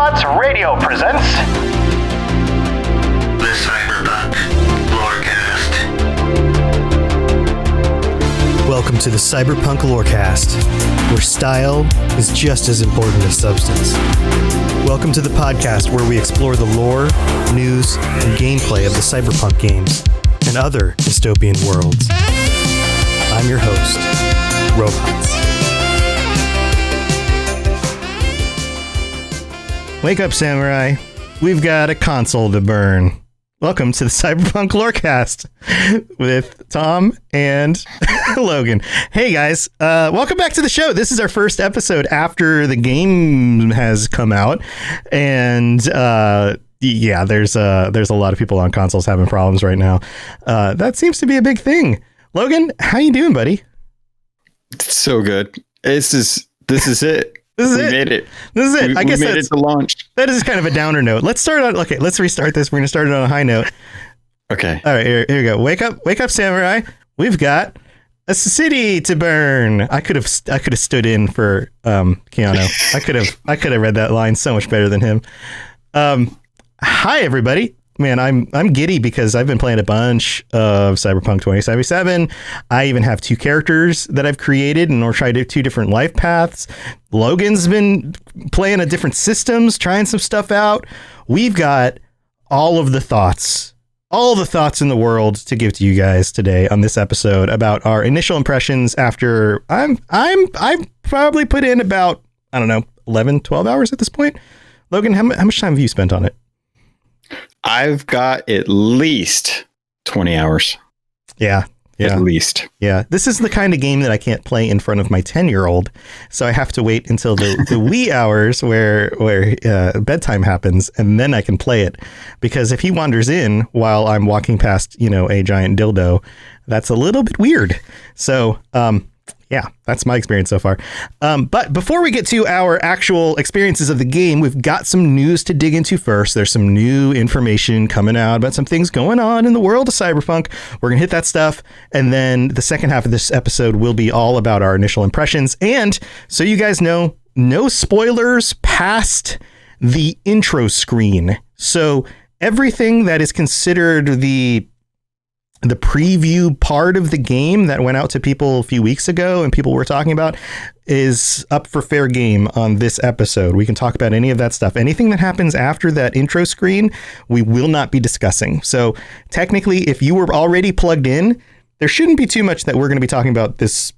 Robots Radio presents The Cyberpunk Lorecast. Welcome to the Cyberpunk Lorecast, where style is just as important as substance. Welcome to the podcast where we explore the lore, news, and gameplay of the Cyberpunk games and other dystopian worlds. I'm your host, Robots. Wake up, Samurai. We've got a console to burn. Welcome to the Cyberpunk Lorecast with Tom and Logan. Hey, guys. Welcome back to the show. This is our first episode after the game has come out. And yeah, there's a lot of people on consoles having problems right now. That seems to be a big thing. Logan, how you doing, buddy? So good. This is it. We made it. This is it. I guess we made it to launch. That is kind of a downer note. Let's restart this. We're going to start it on a high note. Okay. All right, here we go. Wake up, Samurai. We've got a city to burn. I could have stood in for Keanu. I could have read that line so much better than him. Hi, everybody. Man, I'm giddy because I've been playing a bunch of Cyberpunk 2077. I even have two characters that I've created, and we're trying two different life paths. Logan's been playing at different systems, trying some stuff out. We've got all the thoughts in the world to give to you guys today on this episode about our initial impressions after I probably put in about, 11, 12 hours at this point. Logan, how much time have you spent on it? I've got at least 20 hours. Yeah. At least. Yeah. This is the kind of game that I can't play in front of my 10-year-old. So I have to wait until the wee hours where bedtime happens, and then I can play it. Because if he wanders in while I'm walking past, a giant dildo, that's a little bit weird. So, yeah, that's my experience so far. But before we get to our actual experiences of the game, we've got some news to dig into first. There's some new information coming out about some things going on in the world of Cyberpunk. We're going to hit that stuff. And then the second half of this episode will be all about our initial impressions. And so you guys know, no spoilers past the intro screen. So everything that is considered the preview part of the game that went out to people a few weeks ago and people were talking about is up for fair game on this episode. We can talk about any of that stuff. Anything that happens after that intro screen, we will not be discussing. So technically, if you were already plugged in, there shouldn't be too much that we're going to be talking about this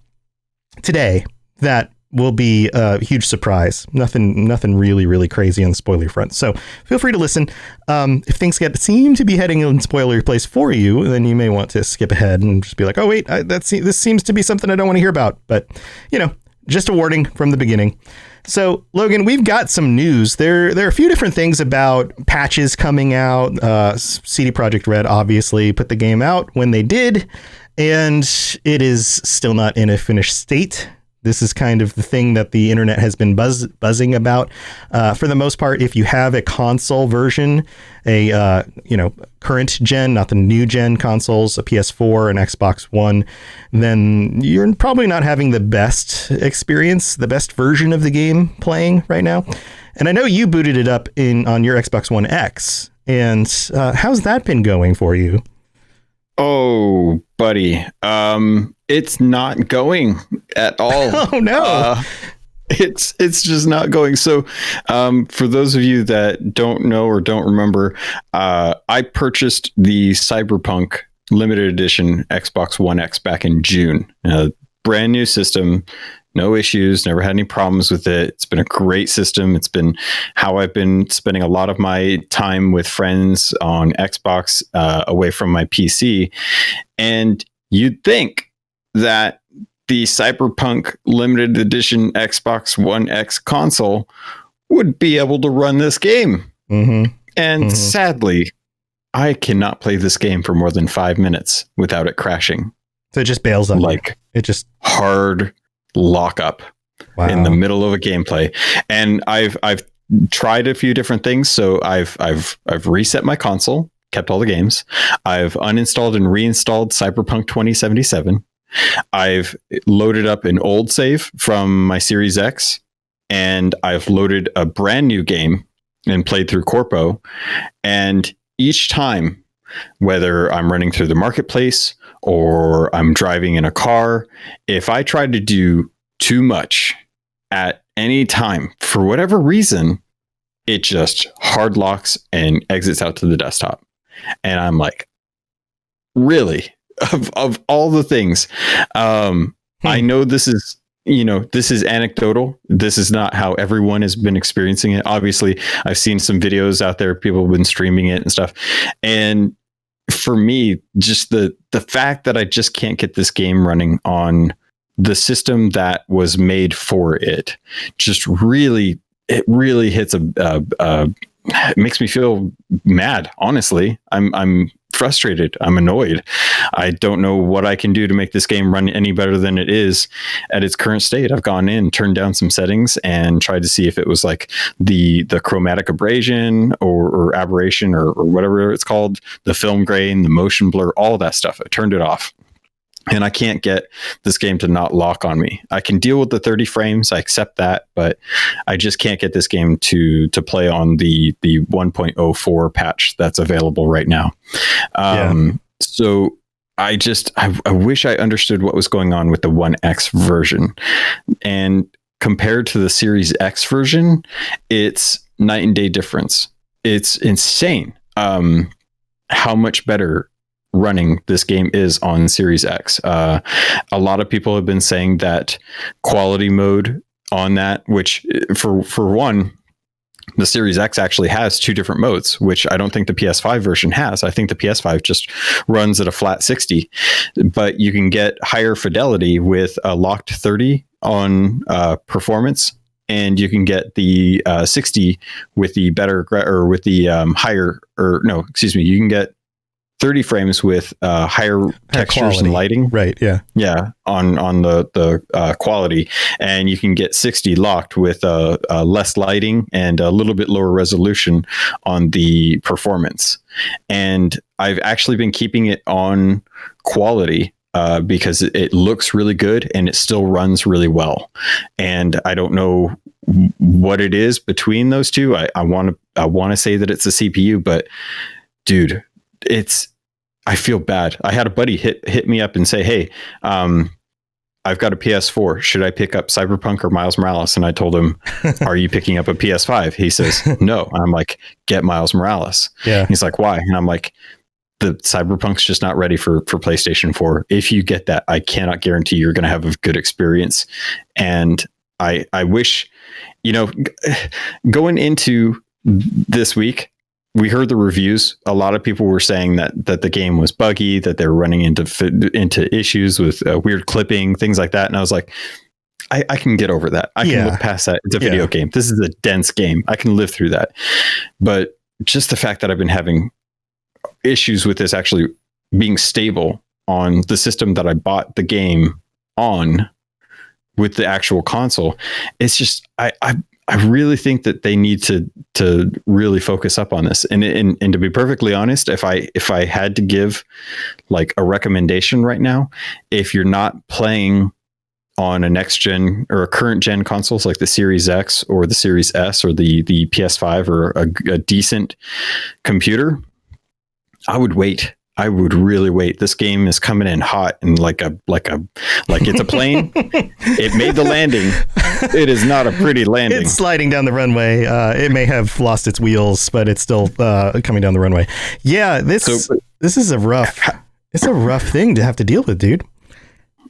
today that will be a huge surprise. Nothing really, really crazy on the spoiler front. So feel free to listen. If things seem to be heading in spoiler place for you, then you may want to skip ahead and just be like, oh, wait, this seems to be something I don't want to hear about. But, just a warning from the beginning. So, Logan, we've got some news. There are a few different things about patches coming out. CD Projekt Red obviously put the game out when they did, and it is still not in a finished state. This is kind of the thing that the internet has been buzzing about. For the most part, if you have a console version, a current gen, not the new gen consoles, a PS4 and Xbox One, then you're probably not having the best experience, the best version of the game playing right now. And I know you booted it up on your Xbox One X. And how's that been going for you? Oh, buddy. It's not going at all. Oh, no. It's just not going. So for those of you that don't know or don't remember, I purchased the Cyberpunk limited edition Xbox One X back in June. Brand new system. No issues, never had any problems with it. It's been a great system. It's been how I've been spending a lot of my time with friends on Xbox away from my PC. And you'd think that the Cyberpunk limited edition Xbox One X console would be able to run this game. Mm-hmm. And sadly, I cannot play this game for more than 5 minutes without it crashing. So it just bails on you. It just hard lock up in the middle of a gameplay. And I've tried a few different things. So I've reset my console, kept all the games. I've uninstalled and reinstalled Cyberpunk 2077. I've loaded up an old save from my Series X, and I've loaded a brand new game and played through Corpo. And each time, whether I'm running through the marketplace or I'm driving in a car, if I try to do too much at any time, for whatever reason, it just hard locks and exits out to the desktop. And I'm like, really? Of all the things, I know this is, this is anecdotal. This is not how everyone has been experiencing it. Obviously, I've seen some videos out there. People have been streaming it and stuff. And for me, just the fact that I just can't get this game running on the system that was made for it, just really, it really hits it makes me feel mad. Honestly, I'm frustrated. I'm annoyed. I don't know what I can do to make this game run any better than it is at its current state. I've gone in, turned down some settings, and tried to see if it was like the chromatic abrasion or aberration or whatever it's called, the film grain, the motion blur, all that stuff. I turned it off. And I can't get this game to not lock on me. I can deal with the 30 frames. I accept that, but I just can't get this game to play on the 1.04 patch that's available right now. So I wish I understood what was going on with the 1X version. And compared to the Series X version, it's night and day difference. It's insane how much better running this game is on Series X. A lot of people have been saying that quality mode on that, which for one, the Series X actually has two different modes, which I don't think the PS5 version has. I think the PS5 just runs at a flat 60, but you can get higher fidelity with a locked 30 on performance, and you can get the 60 with the better or with the higher, or no, excuse me, you can get 30 frames with higher textures quality. And lighting. Right. Yeah. Yeah. On the quality. And you can get 60 locked with less lighting and a little bit lower resolution on the performance. And I've actually been keeping it on quality because it looks really good and it still runs really well. And I don't know what it is between those two. I want to say that it's a CPU, but dude, I feel bad. I had a buddy hit me up and say, hey, I've got a PS4. Should I pick up Cyberpunk or Miles Morales? And I told him, are you picking up a PS5? He says, no. And I'm like, get Miles Morales. Yeah. He's like, why? And I'm like, the Cyberpunk's just not ready for PlayStation 4. If you get that, I cannot guarantee you're going to have a good experience. And I wish, going into this week, we heard the reviews. A lot of people were saying that the game was buggy, that they were running into issues with weird clipping, things like that. And I was like, I can get over that. I can look past that. It's a video game. This is a dense game. I can live through that. But just the fact that I've been having issues with this actually being stable on the system that I bought the game on with the actual console, it's just, I really think that they need to really focus up on this. And to be perfectly honest, if I had to give like a recommendation right now, if you're not playing on a next gen or a current gen consoles like the Series X or the Series S or the PS5 or a decent computer, I would wait. I would really wait. This game is coming in hot and like it's a plane. It made the landing. It is not a pretty landing. It's sliding down the runway. It may have lost its wheels, but it's still coming down the runway. Yeah, this is a rough thing to have to deal with, dude.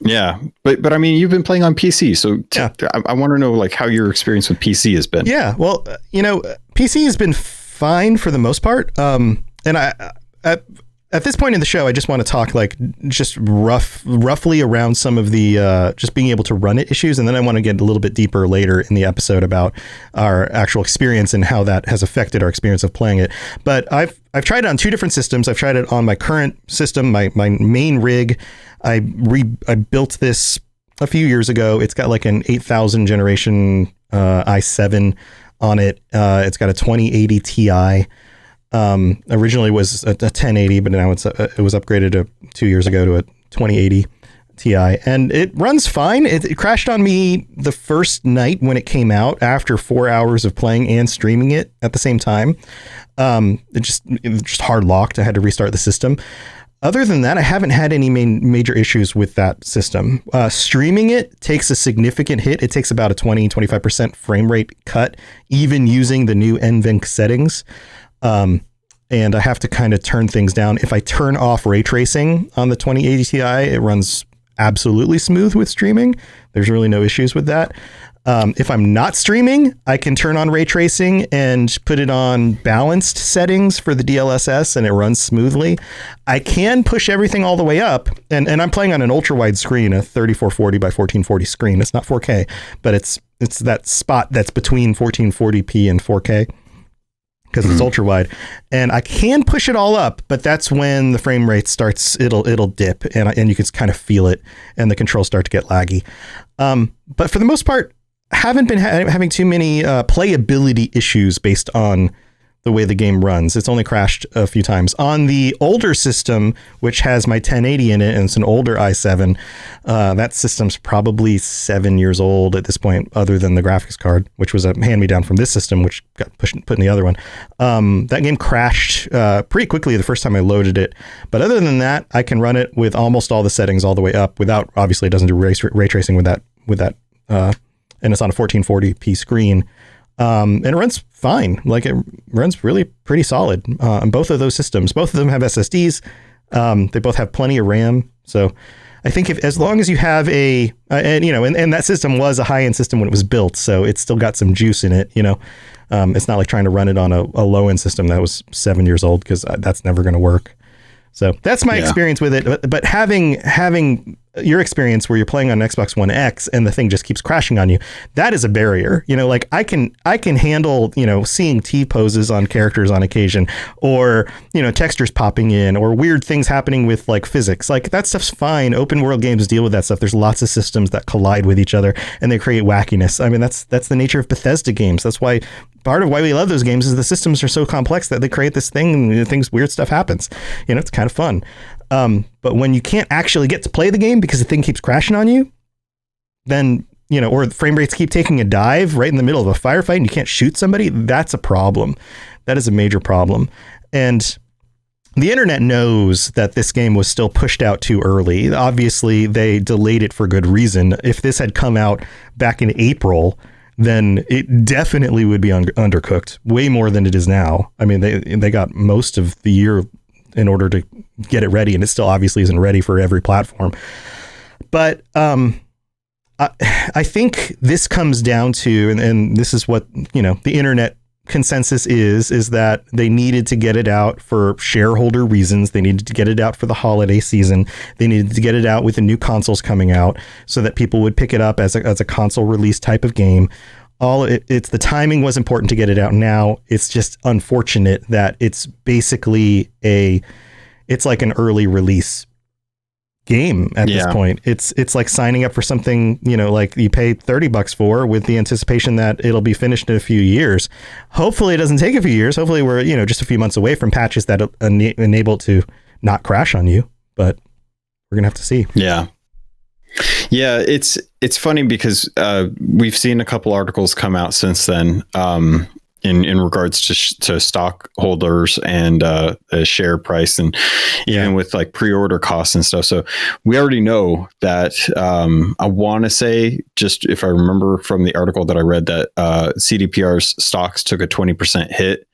Yeah, but I mean, you've been playing on PC, so I want to know like how your experience with PC has been. Yeah, well, PC has been fine for the most part. And at this point in the show, I just want to talk like just roughly around some of the just being able to run it issues. And then I want to get a little bit deeper later in the episode about our actual experience and how that has affected our experience of playing it. But I've tried it on two different systems. I've tried it on my current system, my main rig. I built this a few years ago. It's got like an 8000 generation i7 on it. It's got a 2080 Ti. Originally was a 1080, but now it was upgraded 2 years ago to a 2080 Ti, and it runs fine. It crashed on me the first night when it came out after 4 hours of playing and streaming it at the same time. It just hard locked. I had to restart the system. Other than that, I haven't had any major issues with that system. Streaming it takes a significant hit. It takes about a 20-25% frame rate cut, even using the new NVENC settings. And I have to kind of turn things down. If I turn off ray tracing on the 2080 Ti, it runs absolutely smooth with streaming. There's really no issues with that. If I'm not streaming, I can turn on ray tracing and put it on balanced settings for the DLSS, and it runs smoothly. I can push everything all the way up, and I'm playing on an ultra wide screen, a 3440 by 1440 screen. It's not 4K, but it's that spot that's between 1440p and 4K. Because it's ultra wide, and I can push it all up, but that's when the frame rate starts. It'll dip, and you can kind of feel it, and the controls start to get laggy. But for the most part, haven't been having too many playability issues based on the way the game runs. It's only crashed a few times on the older system, which has my 1080 in it, and it's an older i7. That system's probably 7 years old at this point, other than the graphics card, which was a hand-me-down from this system, which got put in the other one. That game crashed pretty quickly the first time I loaded it. But other than that, I can run it with almost all the settings all the way up without, obviously it doesn't do ray tracing with that, and it's on a 1440p screen. And it runs fine. Like, it runs really pretty solid on both of those systems. Both of them have SSDs. They both have plenty of RAM. So I think as long as you have and that system was a high-end system when it was built, so it's still got some juice in it. It's not like trying to run it on a low-end system that was 7 years old, because that's never going to work. So that's my experience with it. But having your experience where you're playing on Xbox One X and the thing just keeps crashing on you, that is a barrier. Like I can handle, seeing T-poses on characters on occasion, or, textures popping in, or weird things happening with like physics. Like, that stuff's fine. Open world games deal with that stuff. There's lots of systems that collide with each other and they create wackiness. I mean, that's the nature of Bethesda games. That's why part of why we love those games is the systems are so complex that they create this thing, and weird stuff happens. It's kind of fun. But when you can't actually get to play the game because the thing keeps crashing on you, then, or the frame rates keep taking a dive right in the middle of a firefight and you can't shoot somebody, that's a problem. That is a major problem. And the internet knows that this game was still pushed out too early. Obviously, they delayed it for good reason. If this had come out back in April, then it definitely would be undercooked way more than it is now. I mean, they got most of the year in order to get it ready, and it still obviously isn't ready for every platform. But I think this comes down to, and this is what, the internet consensus is that they needed to get it out for shareholder reasons. They needed to get it out for the holiday season. They needed to get it out with the new consoles coming out so that people would pick it up as a console release type of game. It's the timing was important to get it out now. It's just unfortunate that it's basically it's like an early release game at this point. It's like signing up for something, like you pay $30 for, with the anticipation that it'll be finished in a few years. Hopefully it doesn't take a few years. Hopefully we're, just a few months away from patches that enable it to not crash on you, but we're gonna have to see. Yeah, it's funny because we've seen a couple articles come out since then in regards to stockholders and a share price, and even with like pre-order costs and stuff. So we already know that I want to say, just if I remember from the article that I read, that CDPR's stocks took a 20% hit.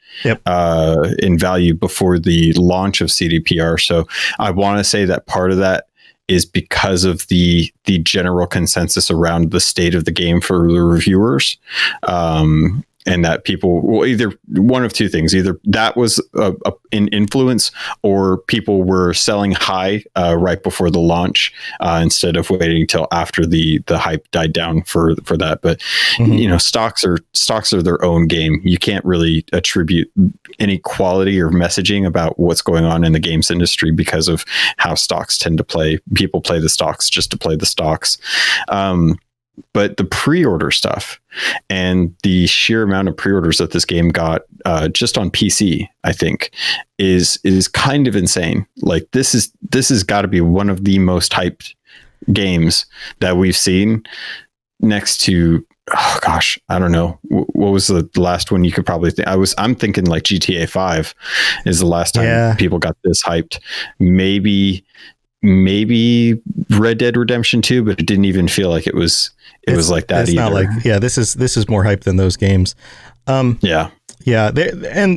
In value before the launch of CDPR. So I want to say that part of that is because of the general consensus around the state of the game for the reviewers. And that people, well, either one of two things, either that was an influence, or people were selling high right before the launch instead of waiting till after the hype died down for that. But stocks are their own game. You can't really attribute any quality or messaging about what's going on in the games industry because of how stocks tend to play. People play the stocks just to play the stocks. But the pre-order stuff and the sheer amount of pre-orders that this game got just on PC, I think, is kind of insane. Like, this has got to be one of the most hyped games that we've seen, next to, oh gosh, I don't know, what was the last one you could probably think? I'm thinking like GTA 5 is the last time people got this hyped. Maybe Red Dead Redemption 2, but it didn't even feel like it was like that. It's either. Not like, this is more hype than those games. And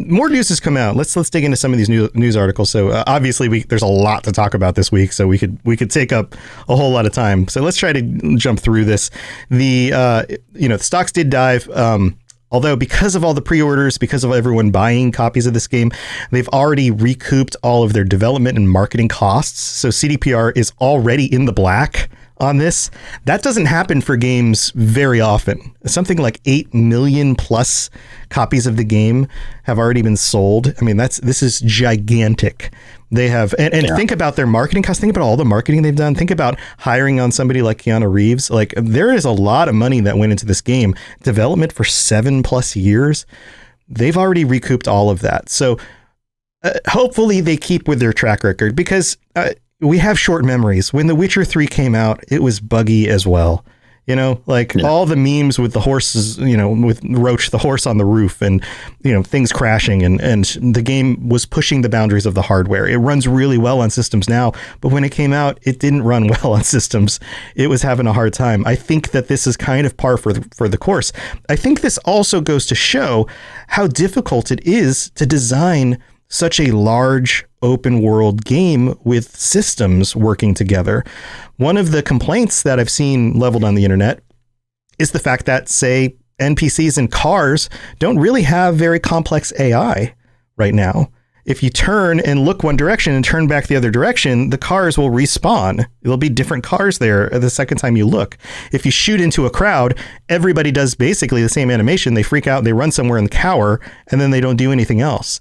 more news has come out. Let's dig into some of these news articles. So obviously there's a lot to talk about this week, so we could take up a whole lot of time. So let's try to jump through this. The stocks did dive. Although because of all the pre-orders, because of everyone buying copies of this game, they've already recouped all of their development and marketing costs. So CDPR is already in the black on this. That doesn't happen for games very often. Something like 8 million plus copies of the game have already been sold. I mean, this is gigantic. They have, and think about their marketing costs. Think about all the marketing they've done. Think about hiring on somebody like Keanu Reeves. Like, there is a lot of money that went into this game. Development for 7+ years. They've already recouped all of that. So hopefully they keep with their track record, because we have short memories. When The Witcher 3 came out, it was buggy as well. All the memes with the horses, with Roach, the horse on the roof, and, things crashing, and the game was pushing the boundaries of the hardware. It runs really well on systems now, but when it came out, it didn't run well on systems. It was having a hard time. I think that this is kind of par for the course. I think this also goes to show how difficult it is to design such a large open world game with systems working together. One of the complaints that I've seen leveled on the internet is the fact that, say, NPCs and cars don't really have very complex AI right now. If you turn and look one direction and turn back the other direction, the cars will respawn. There'll be different cars there the second time you look. If you shoot into a crowd, everybody does basically the same animation. They freak out, they run somewhere and cower, and then they don't do anything else.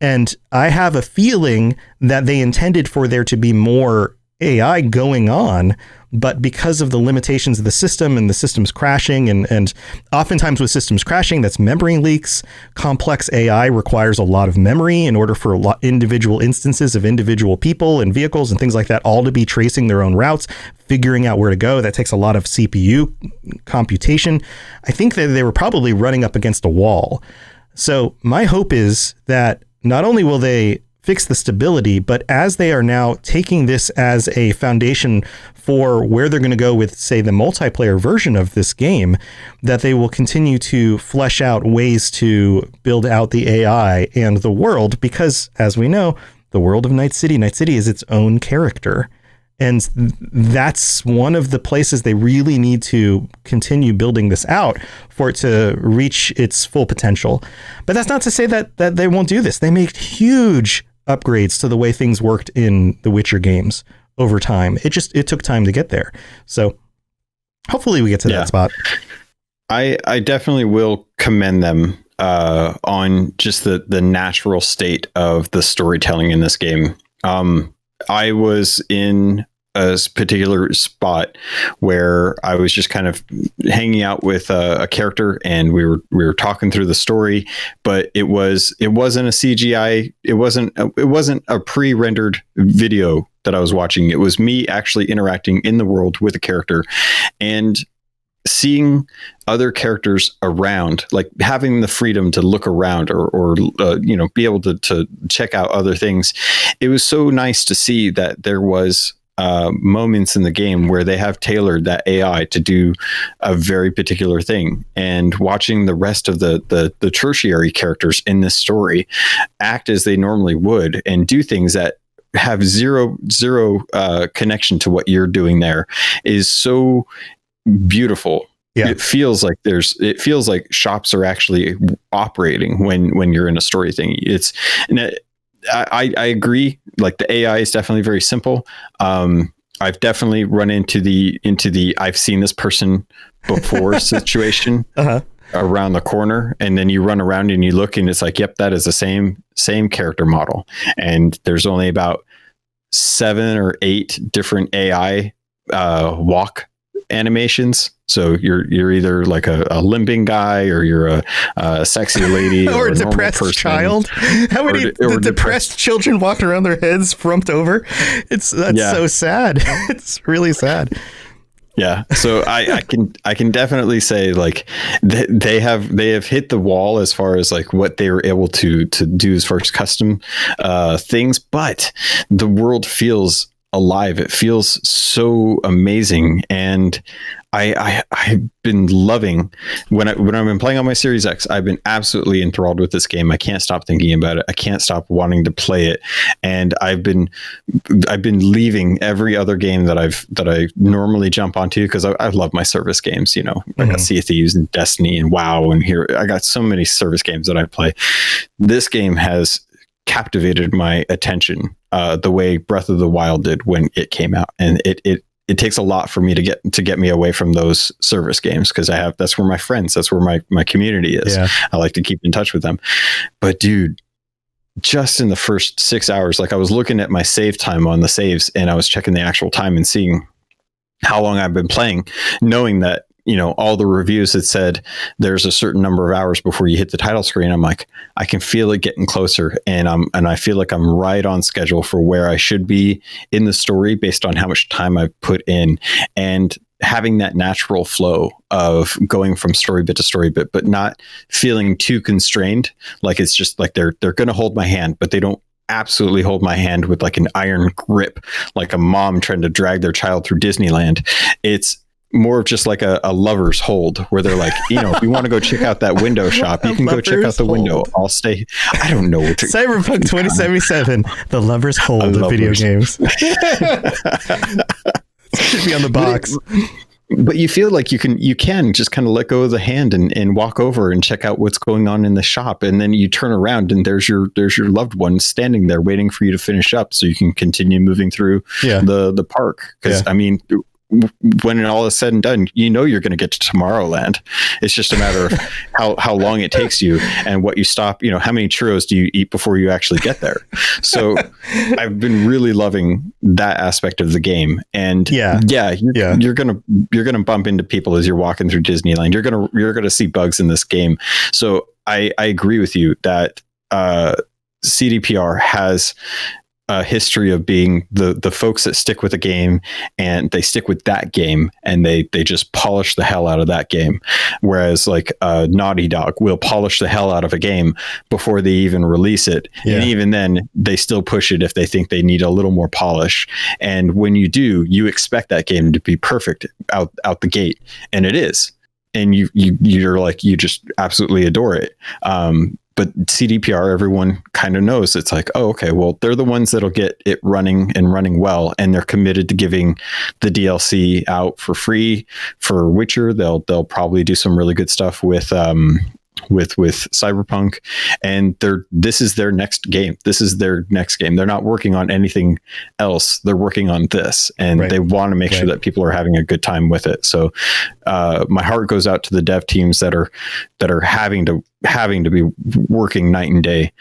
And I have a feeling that they intended for there to be more AI going on, but because of the limitations of the system and the systems crashing, and oftentimes with systems crashing, that's memory leaks. Complex AI requires a lot of memory in order for individual instances of individual people and vehicles and things like that all to be tracing their own routes, figuring out where to go. That takes a lot of CPU computation. I think that they were probably running up against a wall. So my hope is that not only will they fix the stability, but as they are now taking this as a foundation for where they're going to go with, say, the multiplayer version of this game, that they will continue to flesh out ways to build out the AI and the world, because, as we know, the world of Night City is its own character. And that's one of the places they really need to continue building this out for it to reach its full potential. But that's not to say that they won't do this. They make huge upgrades to the way things worked in the Witcher games over time. It took time to get there. So hopefully we get to that spot. I definitely will commend them on just the natural state of the storytelling in this game. I was in a particular spot where I was just kind of hanging out with a character, and we were talking through the story, but it wasn't a CGI. It wasn't a pre-rendered video that I was watching. It was me actually interacting in the world with a character, and seeing other characters around, like having the freedom to look around or be able to check out other things. It was so nice to see that there was moments in the game where they have tailored that AI to do a very particular thing, and watching the rest of the tertiary characters in this story act as they normally would and do things that have zero connection to what you're doing there is so beautiful. Yeah. It feels like shops are actually operating when you're in a story thing. I agree. Like, the AI is definitely very simple. I've definitely run into the I've seen this person before situation around the corner, and then you run around and you look and it's like, yep, that is the same character model. And there's only about 7 or 8 different AI walk animations. So you're either like a limping guy, or you're a sexy lady, or a normal depressed person. child. How many depressed children walking around their heads frumped over? That's so sad. It's really sad. Yeah. So I can definitely say like they have hit the wall as far as like what they were able to do as far as custom things, but the world feels alive. It feels so amazing. And I've been loving when I've been playing on my Series X. I've been absolutely enthralled with this game. I can't stop thinking about it. I can't stop wanting to play it. And I've been leaving every other game that I normally jump onto, because I love my service games. You know, I got Sea of Thieves and Destiny and WoW, and here I got so many service games that I play. This game has captivated my attention the way Breath of the Wild did when it came out, and it takes a lot for me to get me away from those service games, because that's where my friends, that's where my community is. Yeah. I like to keep in touch with them. But dude, just in the first 6 hours, like I was looking at my save time on the saves, and I was checking the actual time and seeing how long I've been playing, knowing that, you know, all the reviews that said there's a certain number of hours before you hit the title screen. I'm like, I can feel it getting closer, and I feel like I'm right on schedule for where I should be in the story based on how much time I've put in, and having that natural flow of going from story bit to story bit, but not feeling too constrained. Like it's just like they're going to hold my hand, but they don't absolutely hold my hand with like an iron grip, like a mom trying to drag their child through Disneyland. It's more of just like a lover's hold, where they're like, you know, if you want to go check out that window shop, you can go check out the window. I'll stay. I don't know what to Cyberpunk 2077, the lover's hold of video games. Should be on the box. But you feel like you can just kind of let go of the hand and walk over and check out what's going on in the shop, and then you turn around and there's your loved one standing there waiting for you to finish up, so you can continue moving through the park. Because I mean, when it all is said and done, you know you're going to get to Tomorrowland. It's just a matter of how long it takes you and what you stop. You know, how many churros do you eat before you actually get there? So I've been really loving that aspect of the game. And you're gonna bump into people as you're walking through Disneyland. You're gonna see bugs in this game. So I agree with you that CDPR has a history of being the folks that stick with a game, and they stick with that game, and they just polish the hell out of that game. Whereas like Naughty Dog will polish the hell out of a game before they even release it. Yeah. And even then they still push it if they think they need a little more polish. And when you do, you expect that game to be perfect out the gate. And it is. And you're like, you just absolutely adore it. But CDPR, everyone kind of knows it's like, oh, okay, well, they're the ones that'll get it running well, and they're committed to giving the DLC out for free for Witcher. They'll probably do some really good stuff with Cyberpunk, and this is their next game. They're not working on anything else. They're working on this, and they want to make sure that people are having a good time with it. So my heart goes out to the dev teams that are having to be working night and day,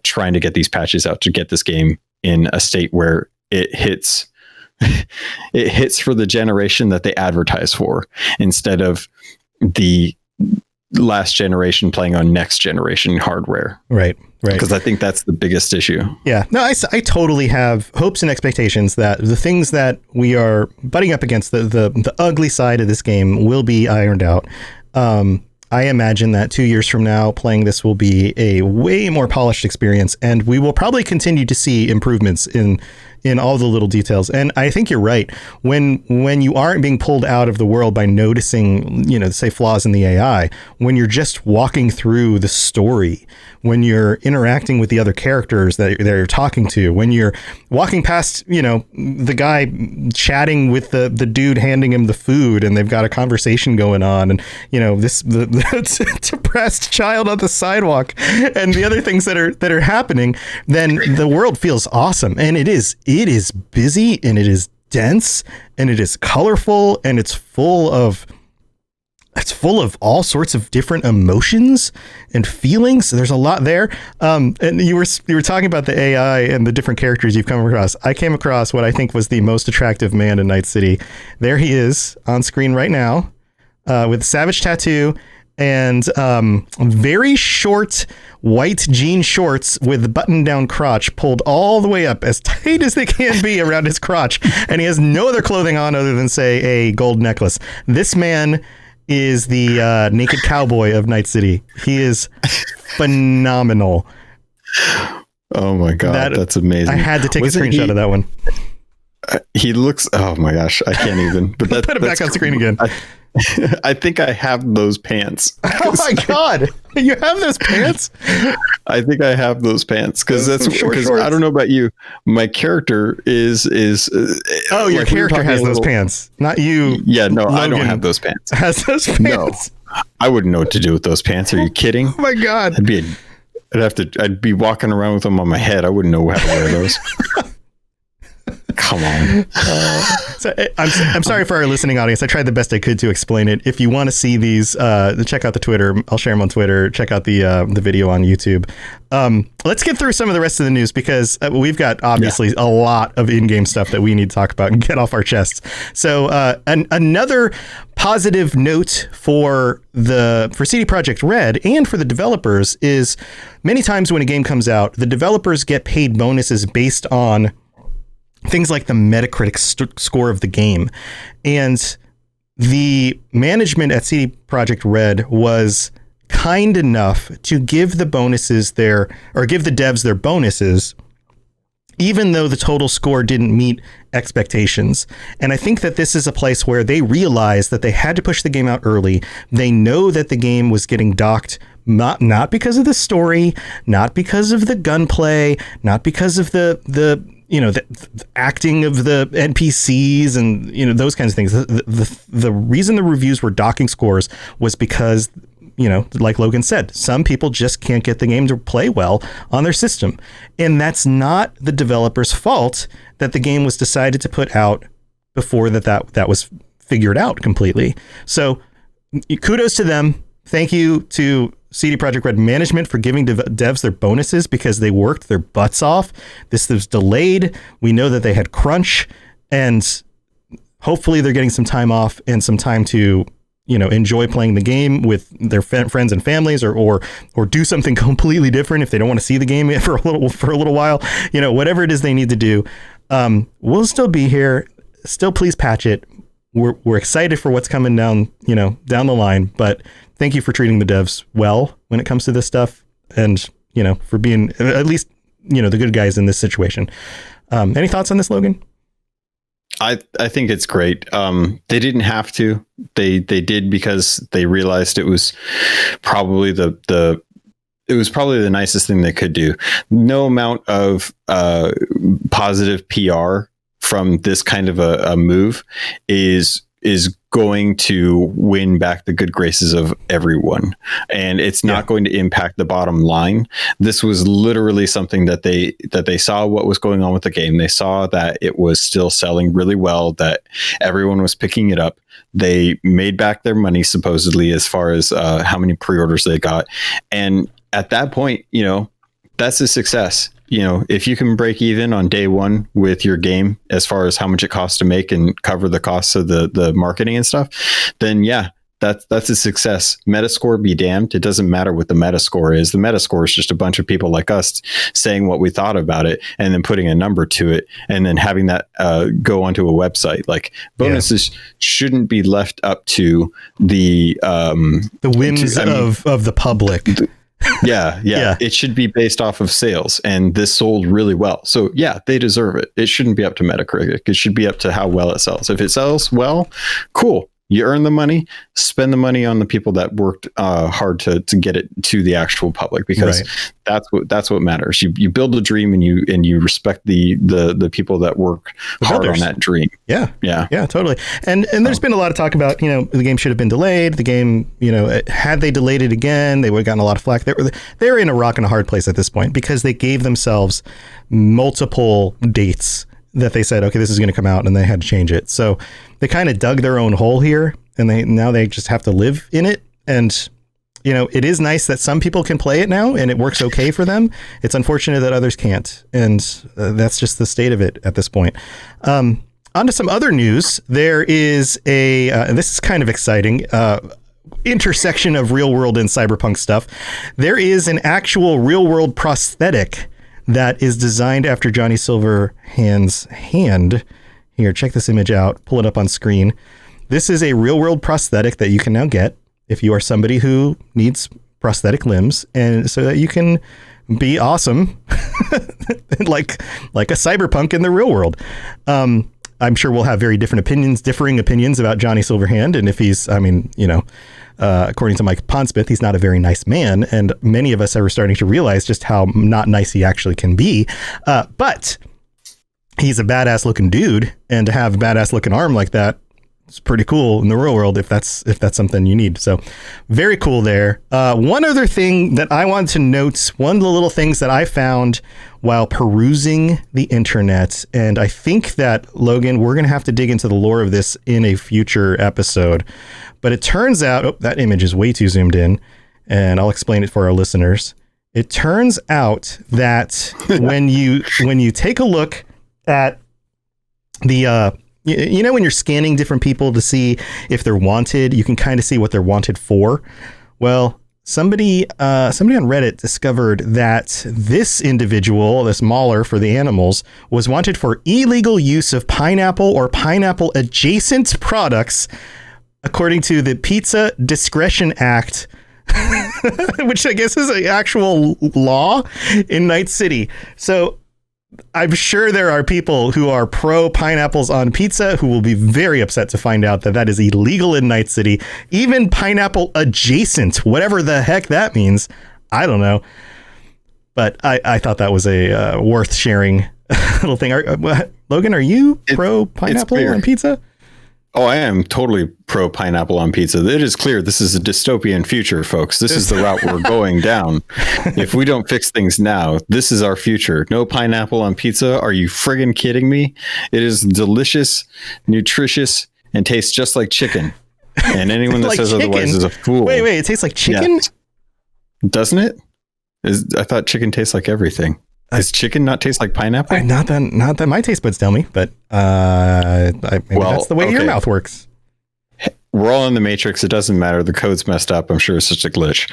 trying to get these patches out to get this game in a state where it hits for the generation that they advertise for, instead of the last generation playing on next generation hardware. Right. Because I think that's the biggest issue. Yeah. No, I totally have hopes and expectations that the things that we are butting up against, the ugly side of this game, will be ironed out. I imagine that 2 years from now, playing this will be a way more polished experience, and we will probably continue to see improvements in all the little details. And I think you're right. When you aren't being pulled out of the world by noticing, say flaws in the AI, when you're just walking through the story, when you're interacting with the other characters that you're talking to, when you're walking past, the guy chatting with the dude handing him the food, and they've got a conversation going on, and the depressed child on the sidewalk, and the other things that are happening, then the world feels awesome. And it is busy, and it is dense, and it is colorful, and it's full of it's full of all sorts of different emotions and feelings. There's a lot there. And you were talking about the AI and the different characters you've come across. I came across what I think was the most attractive man in Night City. There he is on screen right now, with a savage tattoo and very short white jean shorts with button down crotch pulled all the way up as tight as they can be around his crotch. And he has no other clothing on other than, say, a gold necklace. This man is the naked cowboy of Night City. He is phenomenal. Oh my God, that's amazing. I had to take a screenshot of that one. He looks, oh my gosh, I can't even. But put it back on screen again. I think I have those pants. Oh my God, you have those pants? I think I have those pants because I don't know about you. My character is oh, your character has those pants, not you. Yeah, no, Logan I don't have those pants. Has those pants? No, I wouldn't know what to do with those pants. Are you kidding? Oh my God, I'd be walking around with them on my head. I wouldn't know how to wear those. Come on. So I'm sorry for our listening audience. I tried the best I could to explain it. If you want to see these, check out the Twitter. I'll share them on Twitter. Check out the video on YouTube. Let's get through some of the rest of the news because we've got obviously a lot of in-game stuff that we need to talk about and get off our chests. So another positive note for CD Projekt Red and for the developers is many times when a game comes out, the developers get paid bonuses based on things like the Metacritic score of the game. And the management at CD Projekt Red was kind enough to give the devs their bonuses, even though the total score didn't meet expectations. And I think that this is a place where they realized that they had to push the game out early. They know that the game was getting docked not because of the story, not because of the gunplay, not because of the acting of the NPCs and, those kinds of things. The reason the reviews were docking scores was because, like Logan said, some people just can't get the game to play well on their system. And that's not the developer's fault that the game was decided to put out before that was figured out completely. So kudos to them. Thank you to CD Projekt Red management for giving devs their bonuses because they worked their butts off. This was delayed. We know that they had crunch, and hopefully they're getting some time off and some time to, enjoy playing the game with their friends and families, or do something completely different if they don't want to see the game for a little while. Whatever it is they need to do. We'll still be here. Still, please patch it. We're excited for what's coming down the line, but thank you for treating the devs well when it comes to this stuff, and for being at least the good guys in this situation. Any thoughts on this, Logan? I think it's great. They didn't have to. They did because they realized it was probably the nicest thing they could do. No amount of positive PR from this kind of a move is going to win back the good graces of everyone, and it's not going to impact the bottom line. This was literally something that they saw what was going on with the game. They saw that it was still selling really well, that everyone was picking it up. They made back their money supposedly as far as how many pre-orders they got, and at that point, that's a success. If you can break even on day one with your game as far as how much it costs to make and cover the costs of the marketing and stuff, then that's a success. Metascore be damned. It doesn't matter what the Metascore is. The Metascore is just a bunch of people like us saying what we thought about it and then putting a number to it and then having that go onto a website. Like bonuses shouldn't be left up to the whims of the public. Yeah. It should be based off of sales, and this sold really well. So they deserve it. It shouldn't be up to Metacritic. It should be up to how well it sells. If it sells well, cool. You earn the money, spend the money on the people that worked hard to get it to the actual public, because that's what matters. You build a dream and you respect the people that work hard on that dream. Yeah, totally. And there's been a lot of talk about, the game should have been delayed. The game, had they delayed it again, they would have gotten a lot of flack. They're in a rock and a hard place at this point because they gave themselves multiple dates that they said, okay, this is going to come out, and they had to change it. So they kind of dug their own hole here. and they just have to live in it. And it is nice that some people can play it now and it works okay for them. It's unfortunate that others can't, and that's just the state of it at this point. On to some other news. There is and this is kind of exciting, intersection of real world and cyberpunk stuff. There is an actual real world prosthetic that is designed after Johnny Silverhand's hand. Here, check this image out. Pull it up on screen. This is a real world prosthetic that you can now get if you are somebody who needs prosthetic limbs, and so that you can be awesome like a cyberpunk in the real world. I'm sure we'll have very differing opinions about Johnny Silverhand, and if he's, according to Mike Pondsmith, he's not a very nice man, and many of us are starting to realize just how not nice he actually can be. But he's a badass looking dude, and to have a badass looking arm like that, it's pretty cool in the real world if that's something you need. So very cool there. One other thing that I wanted to note, one of the little things that I found while perusing the internet, and I think that, Logan, we're going to have to dig into the lore of this in a future episode, but it turns out, that image is way too zoomed in, and I'll explain it for our listeners. It turns out that when you take a look at the when you're scanning different people to see if they're wanted, you can kind of see what they're wanted for. Well, somebody on Reddit discovered that this individual, this mauler for the animals, was wanted for illegal use of pineapple or pineapple adjacent products, according to the Pizza Discretion Act, which I guess is an actual law in Night City. So I'm sure there are people who are pro pineapples on pizza who will be very upset to find out that is illegal in Night City. Even pineapple adjacent, whatever the heck that means. I don't know. But I thought that was a worth sharing little thing. Logan, are you pro pineapple on pizza? Oh, I am totally pro pineapple on pizza. It is clear this is a dystopian future, folks. This is the route we're going down. If we don't fix things now, this is our future. No pineapple on pizza. Are you friggin' kidding me? It is delicious, nutritious, and tastes just like chicken. And anyone that says chicken? Otherwise is a fool. Wait, it tastes like chicken? Yeah. Doesn't it? I thought chicken tastes like everything. Does chicken not taste like pineapple? Not that my taste buds tell me, but that's the way your mouth works. We're all in the Matrix. It doesn't matter. The code's messed up. I'm sure it's such a glitch.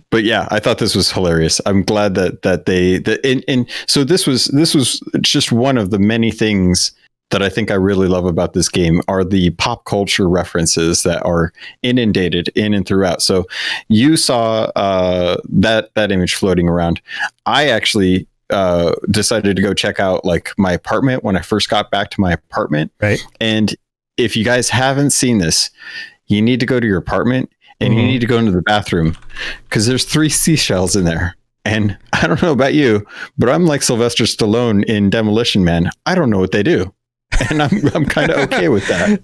But yeah, I thought this was hilarious. I'm glad so this was just one of the many things that I think I really love about this game are the pop culture references that are inundated in and throughout. So you saw that image floating around. I actually decided to go check out my apartment when I first got back to my apartment. Right. And if you guys haven't seen this, you need to go to your apartment and you need to go into the bathroom because there's 3 seashells in there. And I don't know about you, but I'm like Sylvester Stallone in Demolition Man. I don't know what they do. And I'm kind of okay with that,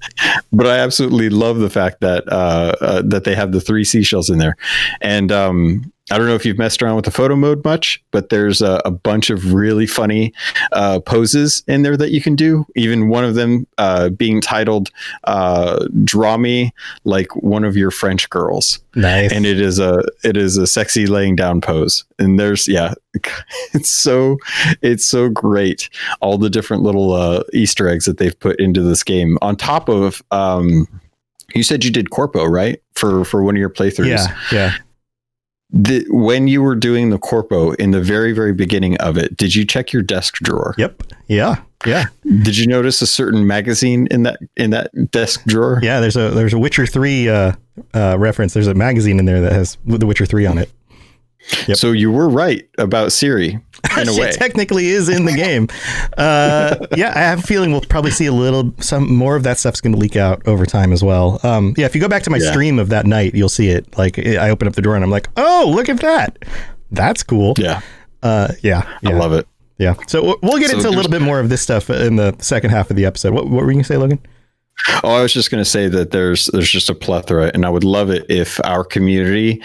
but I absolutely love the fact that that they have the 3 seashells in there. And I don't know if you've messed around with the photo mode much, but there's a bunch of really funny poses in there that you can do. Even one of them being titled "Draw Me Like One of Your French Girls." Nice. And it is a sexy laying down pose. And it's so great. All the different little Easter eggs that they've put into this game on top of. You said you did Corpo, right? For one of your playthroughs. Yeah. When you were doing the Corpo in the very, very beginning of it, did you check your desk drawer? Yep. Yeah. Did you notice a certain magazine in that desk drawer? Yeah, there's a Witcher 3 reference. There's a magazine in there that has The Witcher 3 on it. Yep. So you were right about Siri in a way. It technically is in the game. I have a feeling we'll probably see some more of that stuff's going to leak out over time as well. If you go back to my stream of that night, you'll see it. Like I open up the door and I'm like, oh, look at that. That's cool. Yeah. I love it. Yeah. So we'll get into a little bit more of this stuff in the second half of the episode. What were you going to say, Logan? Oh, I was just going to say that there's just a plethora, and I would love it if our community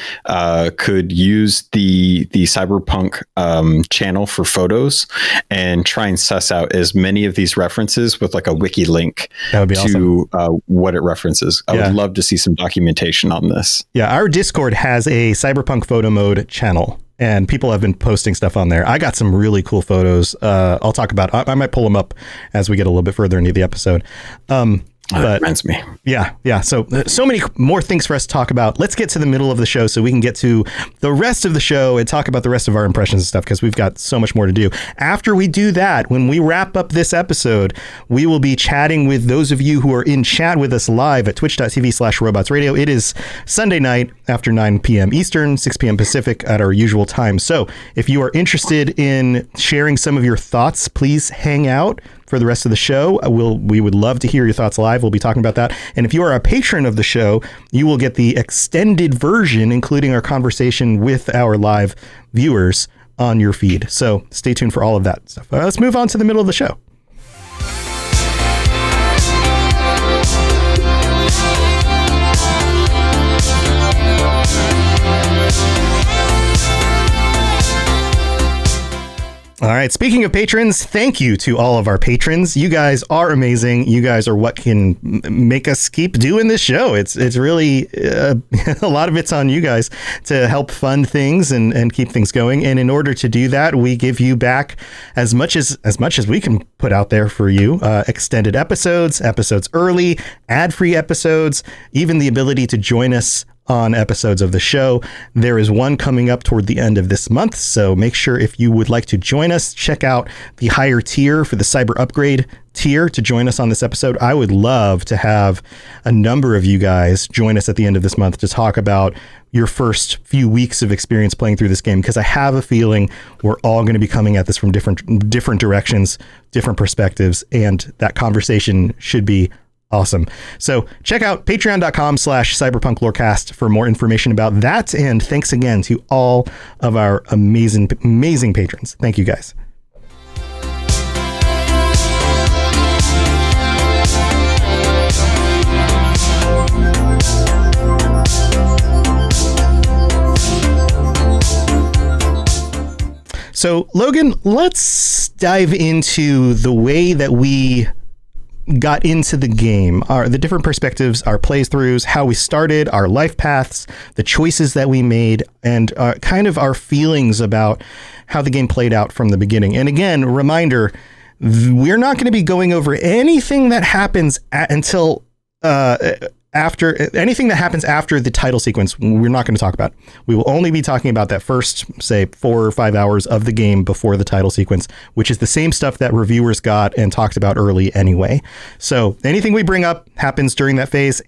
could use the Cyberpunk channel for photos and try and suss out as many of these references with like a wiki link to what it references. I would love to see some documentation on this. Yeah, our Discord has a Cyberpunk photo mode channel, and people have been posting stuff on there. I got some really cool photos. I'll talk about. I might pull them up as we get a little bit further into the episode. But reminds me. Yeah. So many more things for us to talk about. Let's get to the middle of the show so we can get to the rest of the show and talk about the rest of our impressions and stuff, because we've got so much more to do. After we do that, when we wrap up this episode, we will be chatting with those of you who are in chat with us live at twitch.tv/robotsradio. It is Sunday night after 9 p.m. Eastern, 6 p.m. Pacific at our usual time. So if you are interested in sharing some of your thoughts, please hang out for the rest of the show. We would love to hear your thoughts live. We'll be talking about that. And if you are a patron of the show, you will get the extended version, including our conversation with our live viewers on your feed. So stay tuned for all of that stuff. Let's move on to the middle of the show. All right. Speaking of patrons, thank you to all of our patrons. You guys are amazing. You guys are what can make us keep doing this show. It's really a lot of it's on you guys to help fund things and keep things going. And in order to do that, we give you back as much as we can put out there for you. Extended episodes early, ad-free episodes, even the ability to join us on episodes of the show. There is one coming up toward the end of this month, so make sure if you would like to join us, check out the higher tier for the Cyber Upgrade tier to join us on this episode. I would love to have a number of you guys join us at the end of this month to talk about your first few weeks of experience playing through this game, because I have a feeling we're all going to be coming at this from different directions, different perspectives, and that conversation should be awesome. So check out patreon.com/cyberpunk lorecast for more information about that. And thanks again to all of our amazing patrons. Thank you guys. So Logan, let's dive into the way that we got into the game, the different perspectives, our playthroughs, how we started, our life paths, the choices that we made, and kind of our feelings about how the game played out from the beginning. And again, reminder, we're not going to be going over anything that happens until anything that happens after the title sequence. We're not going to talk about. We will only be talking about that first, say, 4 or 5 hours of the game before the title sequence, which is the same stuff that reviewers got and talked about early anyway. So anything we bring up happens during that phase,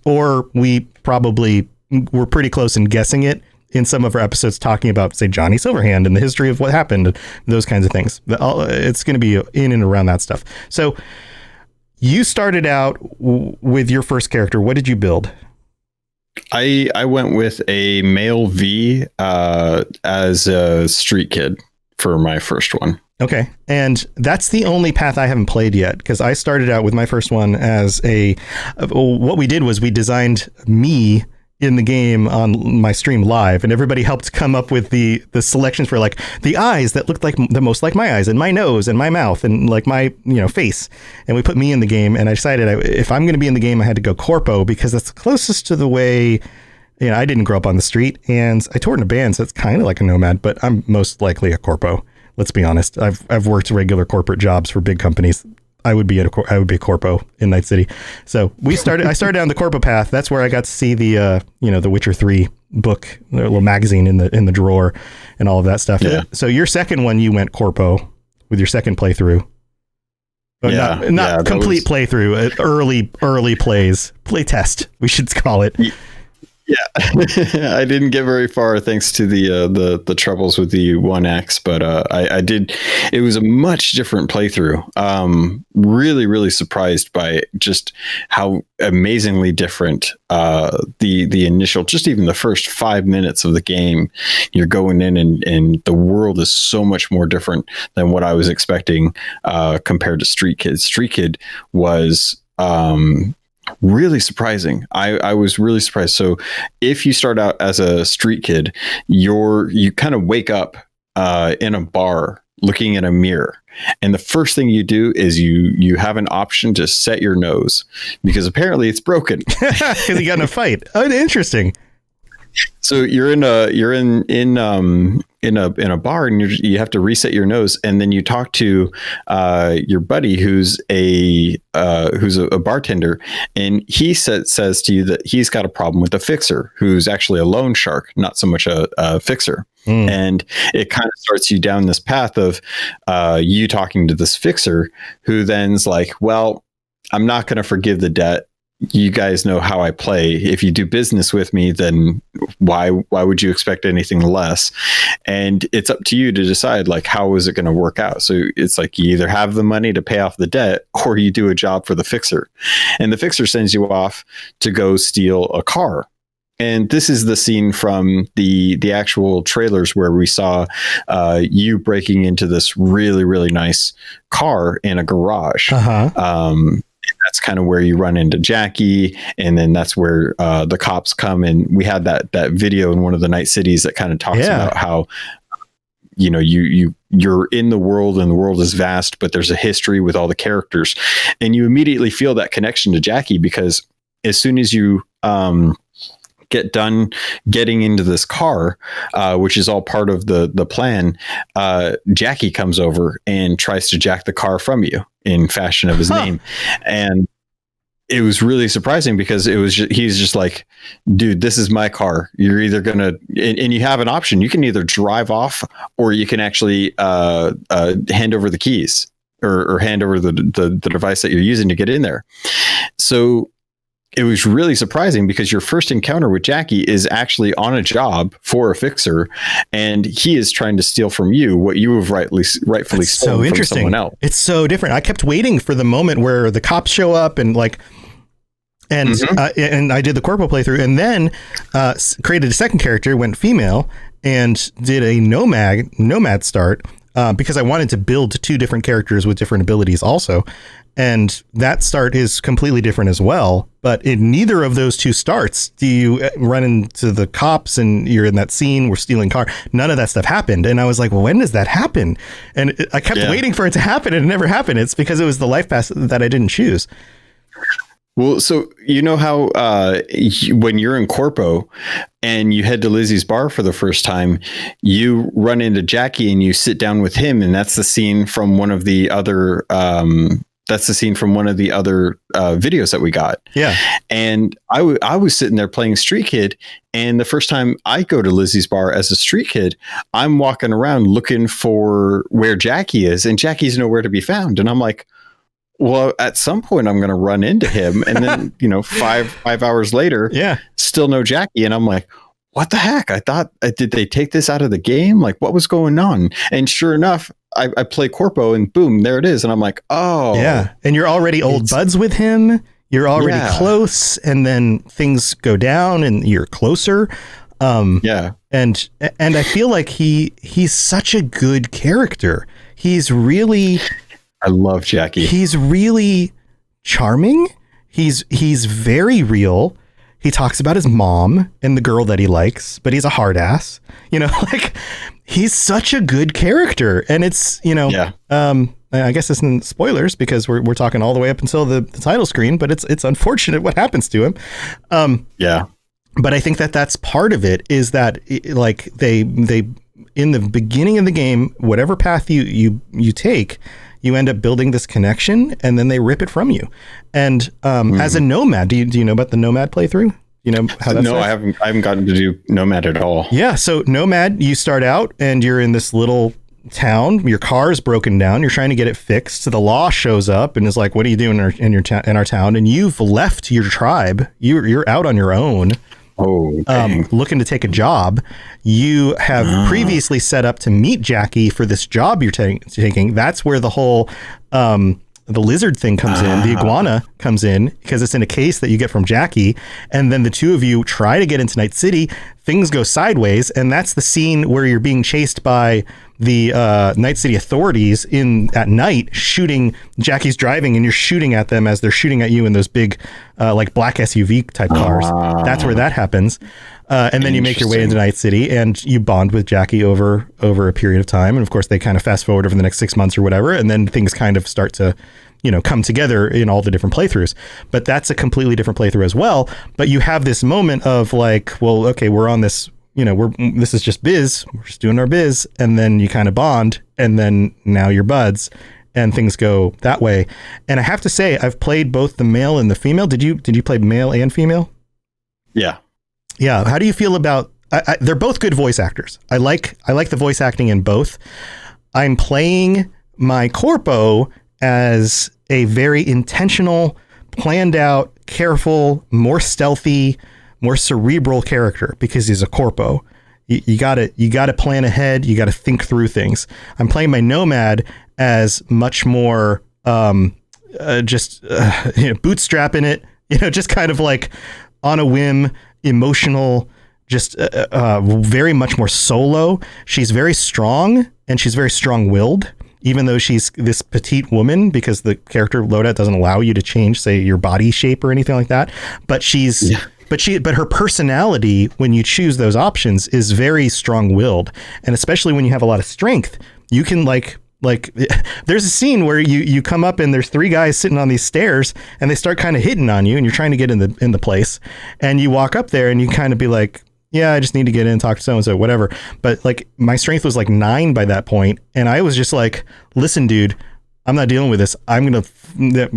or we probably were pretty close in guessing it in some of our episodes, talking about, say, Johnny Silverhand and the history of what happened, those kinds of things. It's going to be in and around that stuff. So you started out with your first character. What did you build? I went with a male V as a street kid for my first one. Okay. And that's the only path I haven't played yet, because I started out with my first one as what we did was we designed me in the game on my stream live, and everybody helped come up with the selections for like the eyes that looked like the most like my eyes, and my nose and my mouth and like my face, and we put me in the game. And I decided if I'm going to be in the game, I had to go corpo, because that's closest to the way. I didn't grow up on the street, and I toured in a band, so it's kind of like a nomad, but I'm most likely a corpo. Let's be honest. I've worked regular corporate jobs for big companies. I would be a corpo in Night City. So I started down the corpo path. That's where I got to see the the Witcher 3 book, the little magazine in the drawer, and all of that stuff. Yeah. So your second one, you went corpo with your second playthrough. But not complete playthrough, early play test, we should call it. Yeah, I didn't get very far thanks to the troubles with the 1X, but I did. It was a much different playthrough. Really, really surprised by just how amazingly different the initial, just even the first 5 minutes of the game. You're going in and the world is so much more different than what I was expecting compared to Street Kid. Street Kid was really surprising. I was really surprised. So if you start out as a street kid, you kind of wake up in a bar looking in a mirror, and the first thing you do is you have an option to set your nose because apparently it's broken because you got in a fight. Oh, interesting. So you're in a bar and you have to reset your nose, and then you talk to your buddy who's a bartender, and he says to you that he's got a problem with a fixer who's actually a loan shark, not so much a fixer. And it kind of starts you down this path of you talking to this fixer who then's like, well, I'm not going to forgive the debt. You guys know how I play. If you do business with me, then why would you expect anything less? And it's up to you to decide, like, how is it going to work out? So it's like you either have the money to pay off the debt or you do a job for the fixer. And the fixer sends you off to go steal a car. And this is the scene from the actual trailers where we saw you breaking into this really, really nice car in a garage. That's kind of where you run into Jackie, and then that's where the cops come. And we had that video in one of the night cities that kind of talks about how you're in the world and the world is vast, but there's a history with all the characters, and you immediately feel that connection to Jackie because as soon as you get done getting into this car, which is all part of the plan, Jackie comes over and tries to jack the car from you in fashion of his name. And it was really surprising because he's just like, dude, this is my car. You're either going to, and you have an option. You can either drive off or you can actually hand over the keys or hand over the device that you're using to get in there. So it was really surprising because your first encounter with Jackie is actually on a job for a fixer, and he is trying to steal from you what you have rightfully stolen from someone else. It's so different. I kept waiting for the moment where the cops show up and and I did the corporal playthrough, and then created a second character, went female, and did a nomad start because I wanted to build two different characters with different abilities also. And that start is completely different as well. But in neither of those two starts do you run into the cops and you're in that scene, we're stealing car. None of that stuff happened. And I was like, well, when does that happen? And I kept waiting for it to happen, and it never happened. It's because it was the life path that I didn't choose. Well, so you know how when you're in Corpo and you head to Lizzie's bar for the first time, you run into Jackie and you sit down with him, and that's the scene from one of the other videos that we got. Yeah. And I was sitting there playing Street Kid, and the first time I go to Lizzie's bar as a Street Kid, I'm walking around looking for where Jackie is, and Jackie's nowhere to be found. And I'm like, well, at some point I'm going to run into him. And then, 5 hours later, still no Jackie. And I'm like, what the heck? I thought, did they take this out of the game? Like, what was going on? And sure enough, I play Corpo, and boom, there it is. And I'm like, oh. Yeah. And you're already old buds with him. You're already close. And then things go down and you're closer. And I feel like he's such a good character. I love Jackie. He's really charming. He's very real. He talks about his mom and the girl that he likes, but he's a hard ass, he's such a good character. And it's, I guess this isn't spoilers because we're talking all the way up until the title screen, but it's unfortunate what happens to him. But I think that's part of it, is that they in the beginning of the game, whatever path you take, you end up building this connection, and then they rip it from you. And as a nomad, do you know about the nomad playthrough? You know how that's I haven't gotten to do nomad at all. Yeah, so nomad, you start out and you're in this little town. Your car is broken down. You're trying to get it fixed. So the law shows up and is like, "What are you doing in our town?" And you've left your tribe. You're out on your own. Looking to take a job. You have previously set up to meet Jackie for this job you're taking. That's where the whole the lizard thing comes in. The iguana comes in because it's in a case that you get from Jackie. And then the two of you try to get into Night City, things go sideways, and that's the scene where you're being chased by the Night City authorities at night, shooting. Jackie's driving, and you're shooting at them as they're shooting at you in those big, like black SUV type cars. That's where that happens. And then you make your way into Night City, and you bond with Jackie over a period of time. And of course, they kind of fast forward over the next 6 months or whatever, and then things kind of start to, come together in all the different playthroughs. But that's a completely different playthrough as well. But you have this moment of like, well, okay, we're on this. This is just biz. We're just doing our biz, and then you kind of bond, and then now you're buds, and things go that way. And I have to say, I've played both the male and the female. Did you play male and female? Yeah. Yeah. How do you feel about? They're both good voice actors. I like the voice acting in both. I'm playing my corpo as a very intentional, planned out, careful, more stealthy, more cerebral character because he's a corpo. You gotta plan ahead. You gotta think through things. I'm playing my nomad as much more bootstrapping it. Just kind of like on a whim, emotional. Just very much more solo. She's very strong, and she's very strong-willed, even though she's this petite woman, because the character loadout doesn't allow you to change, say, your body shape or anything like that. But she's. Yeah. But her personality, when you choose those options, is very strong-willed, and especially when you have a lot of strength, you can like there's a scene where you come up and there's three guys sitting on these stairs, and they start kind of hitting on you, and you're trying to get in the place, and you walk up there and you kind of be like, yeah, I just need to get in and talk to so and so, whatever. But like my strength was like 9 by that point, and I was just like, listen, dude, I'm not dealing with this. I'm going to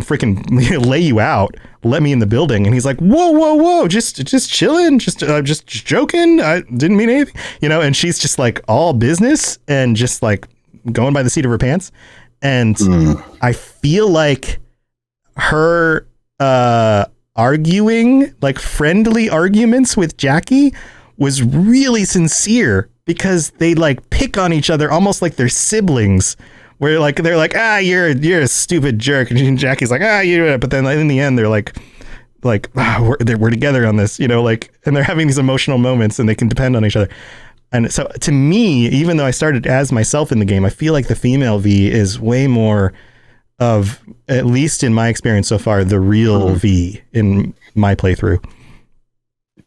freaking lay you out. Let me in the building. And he's like, whoa. Just chilling. Just joking. I didn't mean anything, and she's just like all business and just like going by the seat of her pants. And I feel like her, arguing, like friendly arguments with Jackie was really sincere, because they like pick on each other almost like they're siblings. Where like they're like, you're a stupid jerk, and Jackie's like, you. But then in the end, they're like we're together on this, and they're having these emotional moments, and they can depend on each other. And so to me, even though I started as myself in the game, I feel like the female V is way more of, at least in my experience so far, the real V in my playthrough.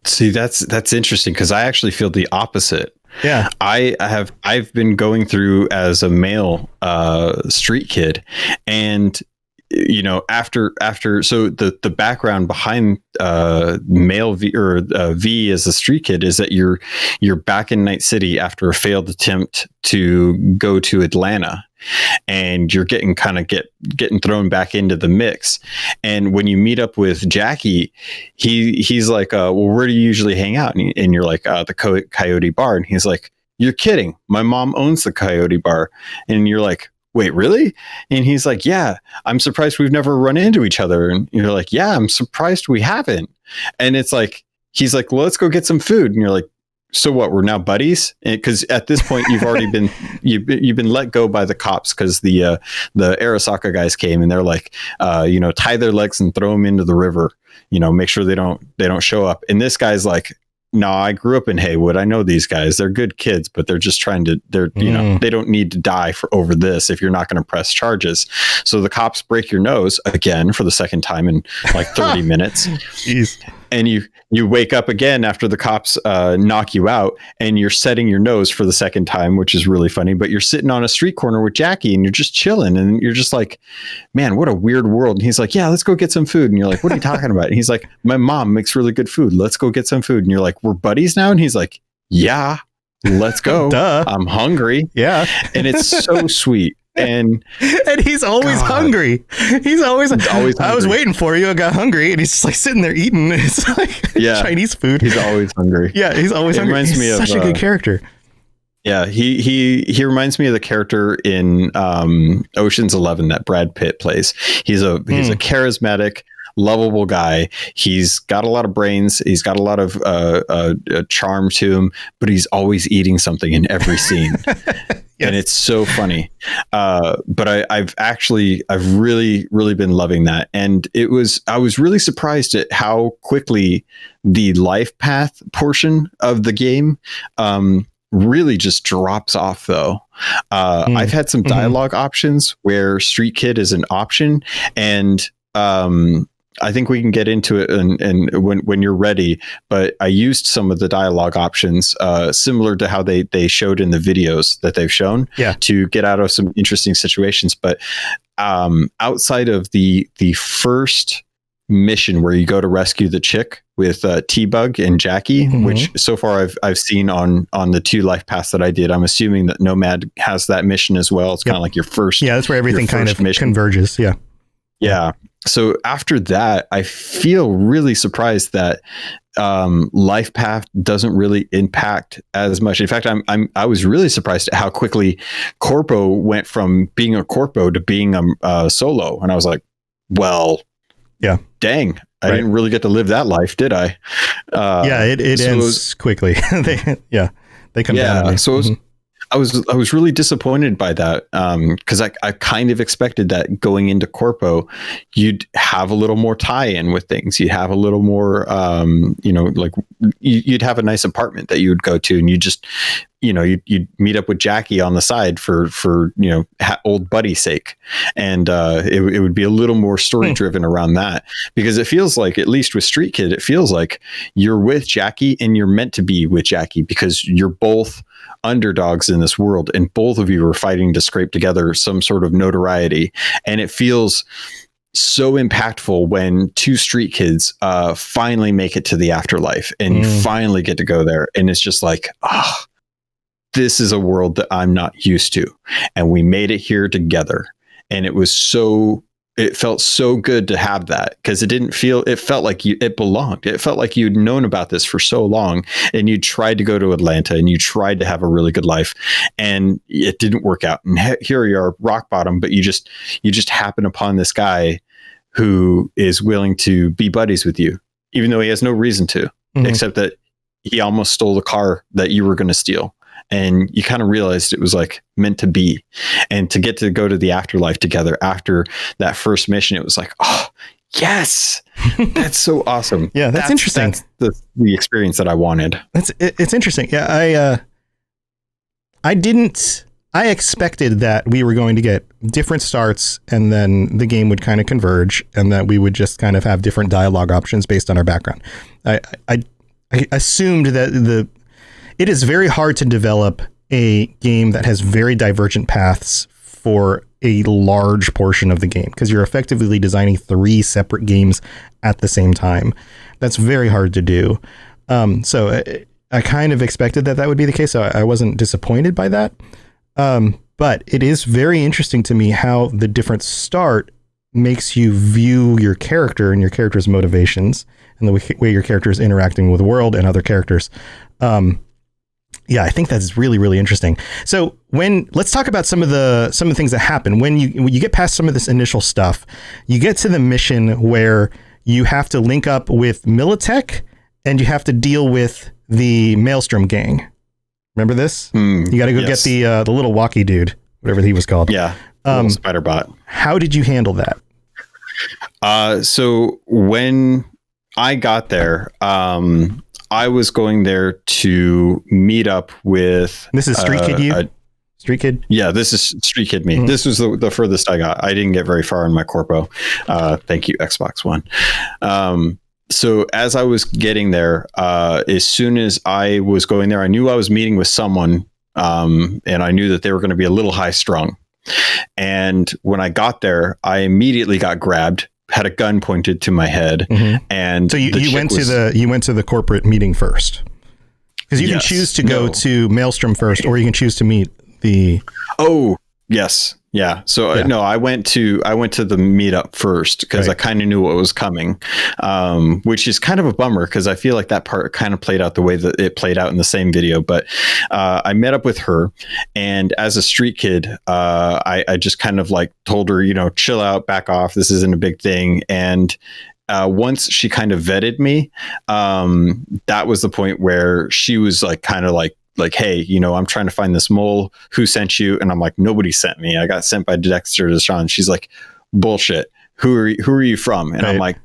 See, that's interesting, because I actually feel the opposite. Yeah, I've been going through as a male street kid, and after so the background behind male V or V as a street kid is that you're back in Night City after a failed attempt to go to Atlanta, and you're getting thrown back into the mix. And when you meet up with Jackie, he's like, well, where do you usually hang out? And you're like, the Coyote Bar. And he's like, you're kidding. My mom owns the Coyote Bar. And you're like, wait, really? And he's like, yeah, I'm surprised we've never run into each other. And you're like, yeah, I'm surprised we haven't. And it's like, he's like, well, let's go get some food. And you're like, so what, we're now buddies? Because at this point you've already been you've been let go by the cops, because the Arasaka guys came, and they're like, tie their legs and throw them into the river, make sure they don't show up. And this guy's like, no, I grew up in Haywood. I know these guys. They're good kids, but they're just trying to, they don't need to die over this if you're not going to press charges. So the cops break your nose again for the second time in like 30 minutes. Jeez. And you wake up again after the cops knock you out, and you're setting your nose for the second time, which is really funny. But you're sitting on a street corner with Jackie, and you're just chilling, and you're just like, man, what a weird world. And he's like, yeah, let's go get some food. And you're like, what are you talking about? And he's like, my mom makes really good food. Let's go get some food. And you're like, we're buddies now? And he's like, yeah, let's go. Duh. I'm hungry. Yeah. And it's so sweet. And he's always hungry. He's always hungry. I was waiting for you. I got hungry, and he's just like sitting there eating. It's like Chinese food. He's always hungry. Yeah, he's always hungry. Reminds me of such a good character. Yeah, he reminds me of the character in Ocean's 11 that Brad Pitt plays. He's a charismatic, lovable guy. He's got a lot of brains. He's got a lot of charm to him, but he's always eating something in every scene. Yes. And it's so funny. But I've really been loving that. And I was really surprised at how quickly the life path portion of the game really just drops off, though. I've had some dialogue options where Street Kid is an option, and I think we can get into it and when you're ready, but I used some of the dialogue options similar to how they showed in the videos that they've shown to get out of some interesting situations. But outside of the first mission where you go to rescue the chick with T-Bug and Jackie, which so far I've seen on the 2 life paths that I did. I'm assuming that Nomad has that mission as well. It's kind of like your first. Yeah, that's where everything kind of mission converges. Yeah. Yeah. So after that, I feel really surprised that life path doesn't really impact as much. In fact, I was really surprised at how quickly Corpo went from being a Corpo to being a solo, and I was like, well, yeah, dang, I didn't really get to live that life, did I? It ends quickly. They come down on me. So I was really disappointed by that because I kind of expected that going into Corpo, you'd have a little more tie-in with things. You'd have a little more, like you'd have a nice apartment that you would go to, and you just, you'd meet up with Jackie on the side for old buddy's sake, and it would be a little more story driven around that, because it feels like, at least with Street Kid, it feels like you're with Jackie and you're meant to be with Jackie because you're both underdogs in this world, and both of you are fighting to scrape together some sort of notoriety. And it feels so impactful when 2 street kids finally make it to the afterlife and finally get to go there, and it's just like, this is a world that I'm not used to, and we made it here together. And it felt so good to have that, because it felt like it belonged. It felt like you'd known about this for so long, and you tried to go to Atlanta and you tried to have a really good life, and it didn't work out. And here you are, rock bottom, but you just happen upon this guy who is willing to be buddies with you, even though he has no reason to, except that he almost stole the car that you were going to steal. And you kind of realized it was like meant to be, and to get to go to the afterlife together after that first mission, it was like, oh yes, that's so awesome. Yeah, that's interesting. That's the experience that I wanted. It's interesting. Yeah, I expected that we were going to get different starts, and then the game would kind of converge, and that we would just kind of have different dialogue options based on our background. I assumed that it is very hard to develop a game that has very divergent paths for a large portion of the game, because you're effectively designing 3 separate games at the same time. That's very hard to do. So I kind of expected that would be the case. So I wasn't disappointed by that. But it is very interesting to me how the different start makes you view your character and your character's motivations and the way your character is interacting with the world and other characters. Yeah, I think that's really, really interesting. So let's talk about some of the things that happen when you get past some of this initial stuff. You get to the mission where you have to link up with Militech, and you have to deal with the Maelstrom gang. Remember this? You got to go get the little walkie dude, whatever he was called. Yeah, little spider bot. How did you handle that? So when I got there, I was going there to meet up with... This is Street Kid Street Kid? Yeah, this is Street Kid me. This was the furthest I got. I didn't get very far in my Corpo. Thank you, Xbox One. So as I was getting there, as soon as I was going there, I knew I was meeting with someone, and I knew that they were going to be a little high strung. And when I got there, I immediately got grabbed, had a gun pointed to my head, and so you went to the corporate meeting first, because you can choose to go to Maelstrom first, or you can choose to meet the. Oh yes, yeah. So no, I went to the meetup first, because I kind of knew what was coming, which is kind of a bummer, because I feel like that part kind of played out the way that it played out in the same video. But I met up with her, and as a street kid, I just kind of like told her, chill out, back off. This isn't a big thing. And once she kind of vetted me, that was the point where she was like kind of like like, hey, you know, I'm trying to find this mole. Who sent you? And I'm like, nobody sent me. I got sent by Dexter Deshawn. She's like, bullshit. Who are you from? And I'm like,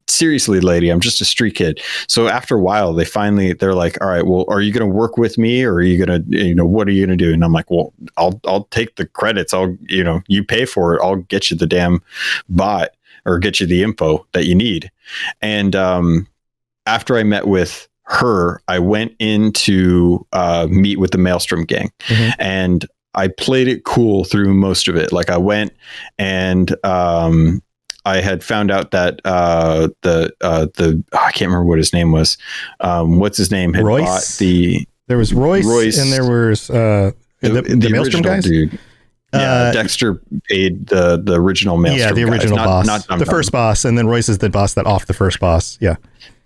seriously, lady, I'm just a street kid. So after a while, they're like, all right, well, are you going to work with me, or are you going to, you know, what are you going to do? And I'm like, well, I'll take the credits. You know, you pay for it. I'll get you the damn bot, or get you the info that you need. And after I met with her, I went in to meet with the Maelstrom gang, and I played it cool through most of it. Like I went and I had found out that I can't remember what his name was. What's his name? Had Royce? Bought there was Royce, and there was the Maelstrom guys. Dude. Yeah, Dexter paid the original Maelstrom. Yeah, the original guys, boss, not the first boss, and then Royce is the boss that off the first boss. Yeah.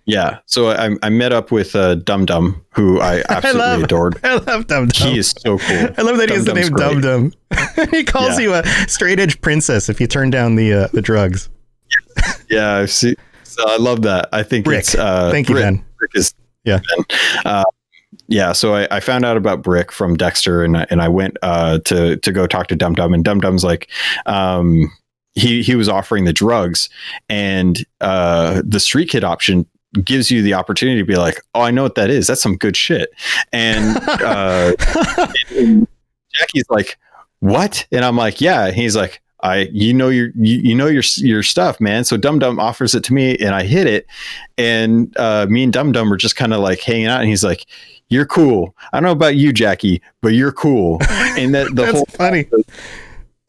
Yeah, so I met up with Dum Dum, who I absolutely adored. I love Dum Dum. He is so cool. I love that he has the name Dum Dum. He calls you a straight edge princess if you turn down the drugs. Yeah, see, so I love that. I think Brick. It's thank you, Ben. Brick is Ben. Yeah, so I found out about Brick from Dexter, and I went to go talk to Dum Dum, and Dum Dum's like, he was offering the drugs, and the street kid option gives you the opportunity to be like, oh, I know what that is. That's some good shit. And Jackie's like, what? And I'm like, yeah. And he's like, you know your stuff, man. So Dum Dum offers it to me, and I hit it, and me and Dum Dum were just kind of like hanging out, and he's like, you're cool. I don't know about you, Jackie, but you're cool. And that the whole funny.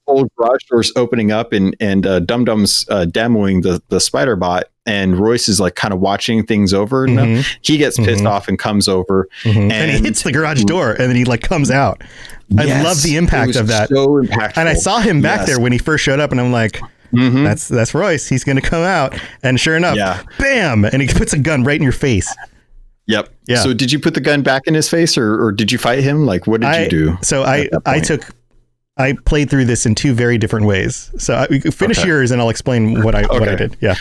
Whole garage doors opening up, and Dum Dum's demoing the spider bot, and Royce is like kind of watching things over. And he gets pissed off and comes over, and he hits the garage door, and then he like comes out. I love the impact of that. So impactful. And I saw him back there when he first showed up, and I'm like, that's Royce. He's going to come out. And sure enough, bam! And he puts a gun right in your face. Yep. Yeah. So did you put the gun back in his face, or did you fight him? Like, what did you do? So I played through this in two very different ways. So finish yours, and I'll explain what I did. Yeah.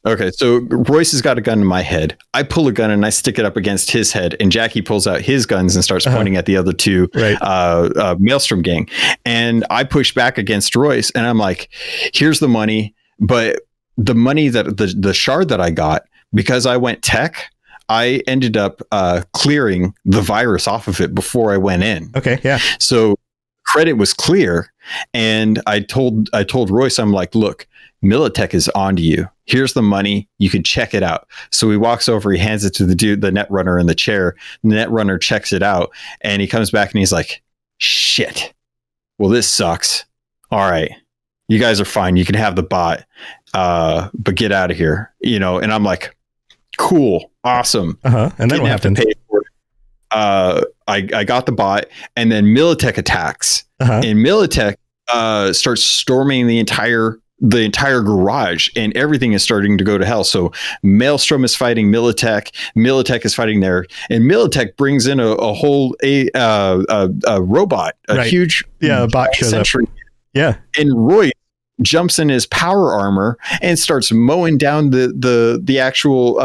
Okay. So Royce has got a gun in my head. I pull a gun and I stick it up against his head, and Jackie pulls out his guns and starts pointing at the other two Maelstrom gang. And I push back against Royce, and I'm like, here's the money. But the money that the shard that I got, because I went tech, I ended up clearing the virus off of it before I went in. Okay. Yeah. So credit was clear, and I told Royce, I'm like, look, Militech is onto you. Here's the money. You can check it out. So he walks over, he hands it to the dude, the net runner in the chair. The net runner checks it out, and he comes back and he's like, shit. Well, this sucks. All right. You guys are fine. You can have the bot, but get out of here. You know, and I'm like, cool, awesome. And then what happened? I got the bot, and then Militech attacks, and Militech starts storming the entire garage, and everything is starting to go to hell. So Maelstrom is fighting Militech is fighting there, and Militech brings in a whole robot, a huge bot shows up. Yeah, and Roy jumps in his power armor and starts mowing down the actual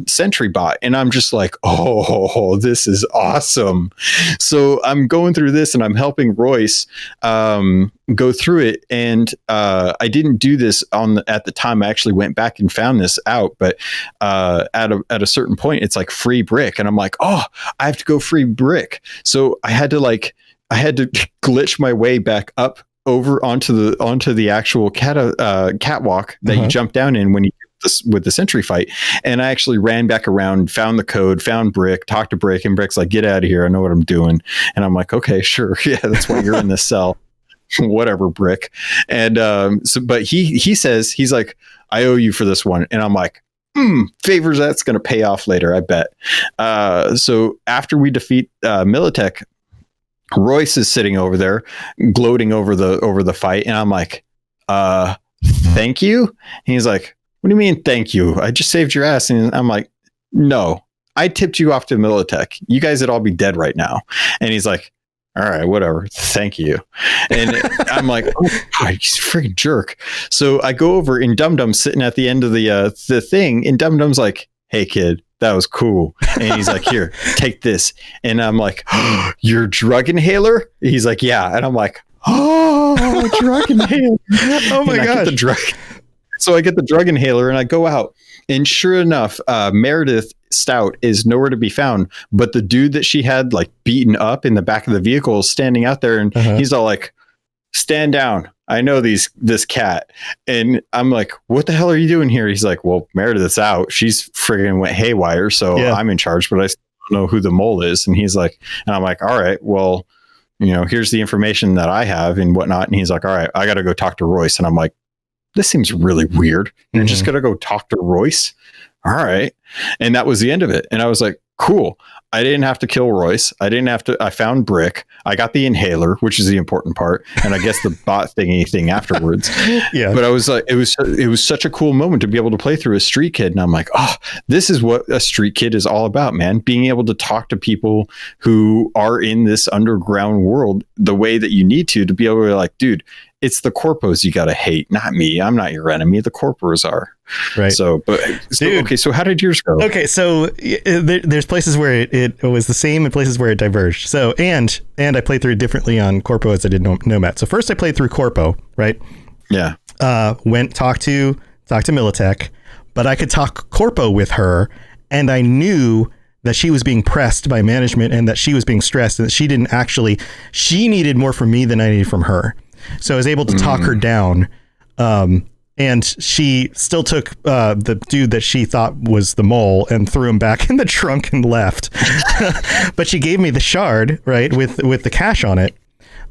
sentry bot, and I'm just like, oh, this is awesome. So I'm going through this, and I'm helping Royce go through it, and I didn't do this at the time. I actually went back and found this out, but at a certain point, it's like free brick, and I'm like, oh, I have to go free brick. So I had to glitch my way back up over onto the actual catwalk that you jump down in when you with the sentry fight. And I actually ran back around, found the code, found Brick, talked to Brick, and Brick's like, get out of here. I know what I'm doing. And I'm like, okay, sure. Yeah, that's why you're in this cell. Whatever, Brick. And but he says, he's like, I owe you for this one. And I'm like, favors that's going to pay off later, I bet. So after we defeat Militech, Royce is sitting over there gloating over the fight, and I'm like, thank you. And he's like, what do you mean thank you? I just saved your ass. And I'm like, no, I tipped you off to Militech. You guys would all be dead right now. And he's like, all right, whatever, thank you. And I'm like, oh God, he's a freaking jerk. So I go over, and Dum Dum's sitting at the end of the thing, and Dum Dum's like, hey kid, that was cool. And he's like, here, take this. And I'm like, oh, your drug inhaler? He's like, yeah. And I'm like, oh, drug inhaler. Oh my gosh. So I get the drug inhaler and I go out. And sure enough, Meredith Stout is nowhere to be found. But the dude that she had like beaten up in the back of the vehicle is standing out there. And he's all like, stand down. I know this cat. And I'm like, what the hell are you doing here? He's like, well, Meredith's out. She's friggin' went haywire. So I'm in charge, but I still don't know who the mole is. And he's like, and I'm like, all right, well, you know, here's the information that I have and whatnot. And he's like, all right, I got to go talk to Royce. And I'm like, this seems really weird. You're just going to go talk to Royce. All right. And that was the end of it. And I was like, cool. I didn't have to kill Royce. I found Brick. I got the inhaler, which is the important part. And I guess the bot thing afterwards. Yeah. But I was like, it was such a cool moment to be able to play through a street kid. And I'm like, oh, this is what a street kid is all about, man. Being able to talk to people who are in this underground world the way that you need to be able to like, dude, it's the corpos you got to hate, not me. I'm not your enemy. The corpos are. Right. So, okay. So how did yours go? Okay. So there's places where it was the same and places where it diverged. So, and I played through it differently on Corpo as I did Nomad. So first I played through Corpo, right? Yeah. Went talk to Militech, but I could talk Corpo with her and I knew that she was being pressed by management and that she was being stressed and that she needed more from me than I needed from her. So I was able to talk her down. And she still took the dude that she thought was the mole and threw him back in the trunk and left. But she gave me the shard, right, with the cash on it.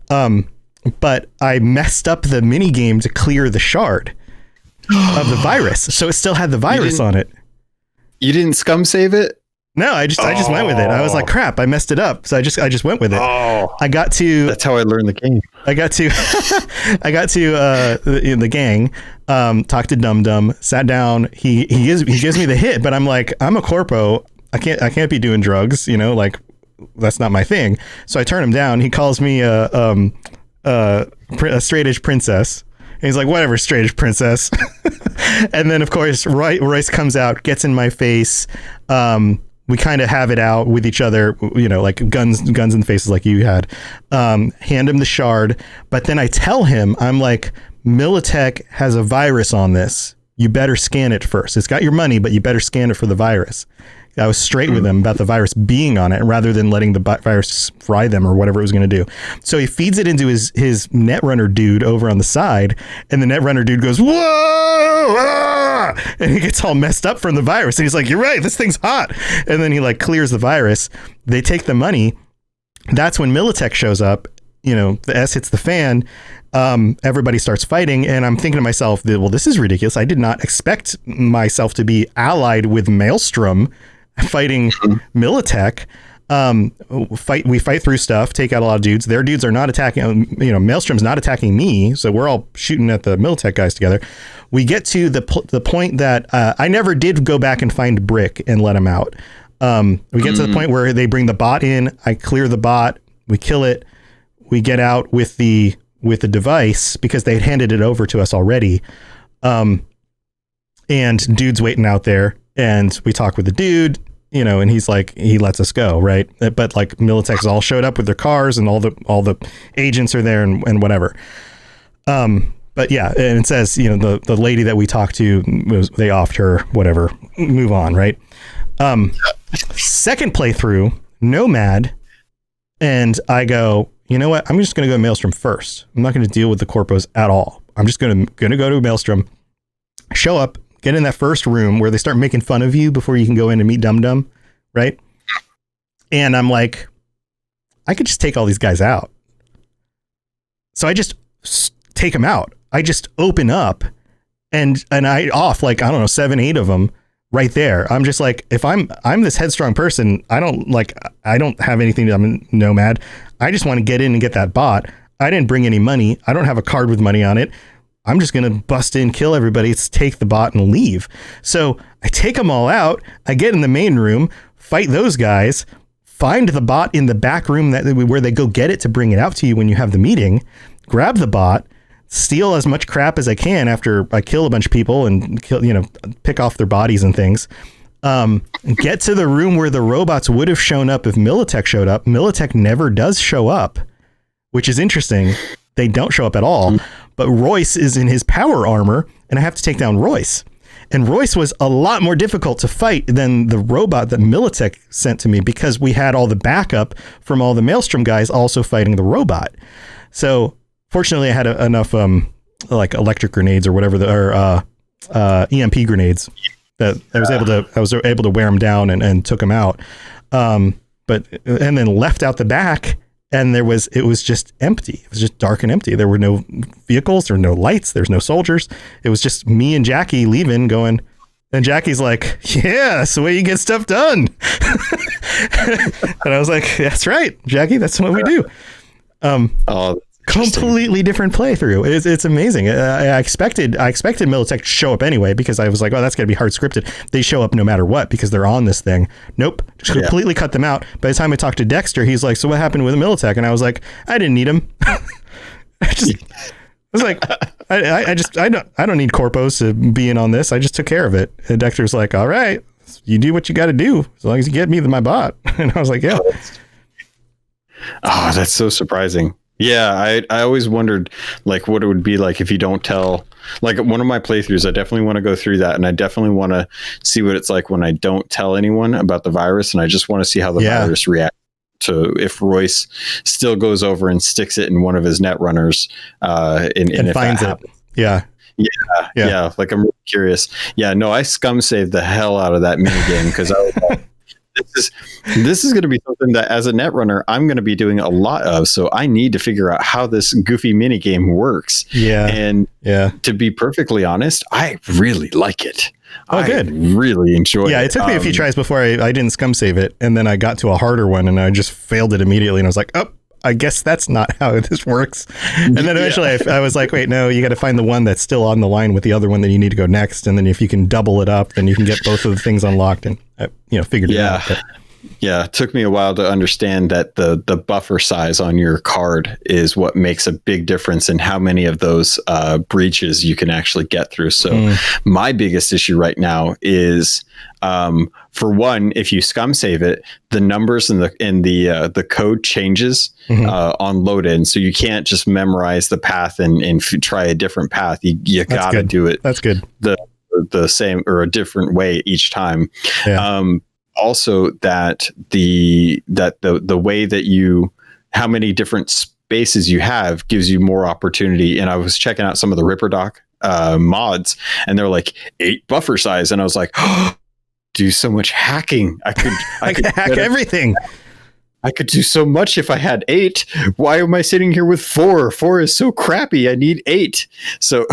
But I messed up the mini game to clear the shard of the virus. So it still had the virus on it. You didn't scum save it? No, I just went with it. I was like, crap, I messed it up. So I just went with it. Oh, I got to. That's how I learned the game. I got to the gang, talked to Dum Dum, sat down. He gives me the hit, but I'm like, I'm a corpo. I can't be doing drugs, you know, like that's not my thing. So I turn him down. He calls me a straight edge princess. And he's like, whatever, straight edge princess. And then of course Royce comes out, gets in my face. We kind of have it out with each other, you know, like guns in the faces like you had. Hand him the shard. But then I tell him, I'm like, Militech has a virus on this. You better scan it first. It's got your money, but you better scan it for the virus. I was straight with him about the virus being on it rather than letting the virus fry them or whatever it was going to do. So he feeds it into his Netrunner dude over on the side, and the Netrunner dude goes, whoa! Ah! And he gets all messed up from the virus. And he's like, you're right, this thing's hot. And then he like clears the virus. They take the money. That's when Militech shows up. You know, the S hits the fan. Everybody starts fighting, and I'm thinking to myself, well, this is ridiculous. I did not expect myself to be allied with Maelstrom fighting Militech. We fight through stuff, take out a lot of dudes. Their dudes are not attacking, you know, Maelstrom's not attacking me, so we're all shooting at the Militech guys together. We get to the point that I never did go back and find Brick and let him out. We get to the point where they bring the bot in, I clear the bot, we kill it, we get out with the device because they had handed it over to us already. And dude's waiting out there, and we talk with the dude, you know, and he's like, he lets us go, right? But like Militech's all showed up with their cars, and all the agents are there and whatever. But yeah, and it says, you know, the lady that we talked to, they offed her, whatever, move on, right? Second playthrough, Nomad, and I go, you know what? I'm just going to go to Maelstrom first. I'm not going to deal with the corpos at all. I'm just going to go to Maelstrom, show up, get in that first room where they start making fun of you before you can go in and meet Dum Dum, right? And I'm like, I could just take all these guys out. So I just take them out. I just open up and I off like, I don't know, 7, 8 of them right there. I'm just like, if I'm this headstrong person, I don't have anything to, I'm a nomad. I just want to get in and get that bot. I didn't bring any money. I don't have a card with money on it. I'm just going to bust in, kill everybody, take the bot and leave. So I take them all out. I get in the main room, fight those guys, find the bot in the back room where they go get it to bring it out to you when you have the meeting, grab the bot, steal as much crap as I can after I kill a bunch of people and kill, you know, pick off their bodies and things. Get to the room where the robots would have shown up if Militech showed up. Militech never does show up, which is interesting. They don't show up at all. But Royce is in his power armor, and I have to take down Royce. And Royce was a lot more difficult to fight than the robot that Militech sent to me because we had all the backup from all the Maelstrom guys also fighting the robot. So fortunately, I had enough like electric grenades or whatever, or EMP grenades that I was able to wear them down and took them out. And then left out the back. And it was just empty. It was just dark and empty. There were no vehicles. There were no lights. There's no soldiers. It was just me and Jackie leaving going. And Jackie's like, yeah, that's the way you get stuff done. And I was like, that's right, Jackie. That's what we do. Completely different playthrough. It's amazing. I expected Militech to show up anyway because I was like, oh, that's going to be hard scripted. They show up no matter what because they're on this thing. Nope. Just completely cut them out. By the time I talked to Dexter, he's like, so what happened with Militech? And I was like, I didn't need him. I was like, I don't need corpos to be in on this. I just took care of it. And Dexter's like, all right, you do what you got to do as long as you get me my bot. And I was like, yeah. Oh, that's so surprising. Yeah, I always wondered like what it would be like if you don't tell. Like one of my playthroughs, I definitely want to go through that, and I definitely want to see what it's like when I don't tell anyone about the virus, and I just want to see how the virus reacts to if Royce still goes over and sticks it in one of his net runners, and finds it. Yeah. Like I'm really curious. Yeah, no, I scum saved the hell out of that minigame because I was like, this is going to be something that as a netrunner I'm going to be doing a lot of, so I need to figure out how this goofy mini game works. To be perfectly honest, I really like it. Good. Really enjoy it. It took me a few tries before I didn't scum save it, and then I got to a harder one and I just failed it immediately, and I was like, oh, I guess that's not how this works. And then eventually I was like, wait, no, you got to find the one that's still on the line with the other one that you need to go next. And then if you can double it up, then you can get both of the things unlocked, and figured it out. But. Yeah, it took me a while to understand that the buffer size on your card is what makes a big difference in how many of those breaches you can actually get through. So my biggest issue right now is, for one, if you scum save it, the numbers in the code changes on load in, so you can't just memorize the path and try a different path. You got to do it. That's good. The same or a different way each time. Yeah. Also that the way that how many different spaces you have gives you more opportunity. And I was checking out some of the Ripperdoc mods, and they're like 8 buffer size, and I was like, oh, do so much hacking. I could hack everything. I could do so much if I had 8. Why am I sitting here with 4? 4 is so crappy. I need 8. So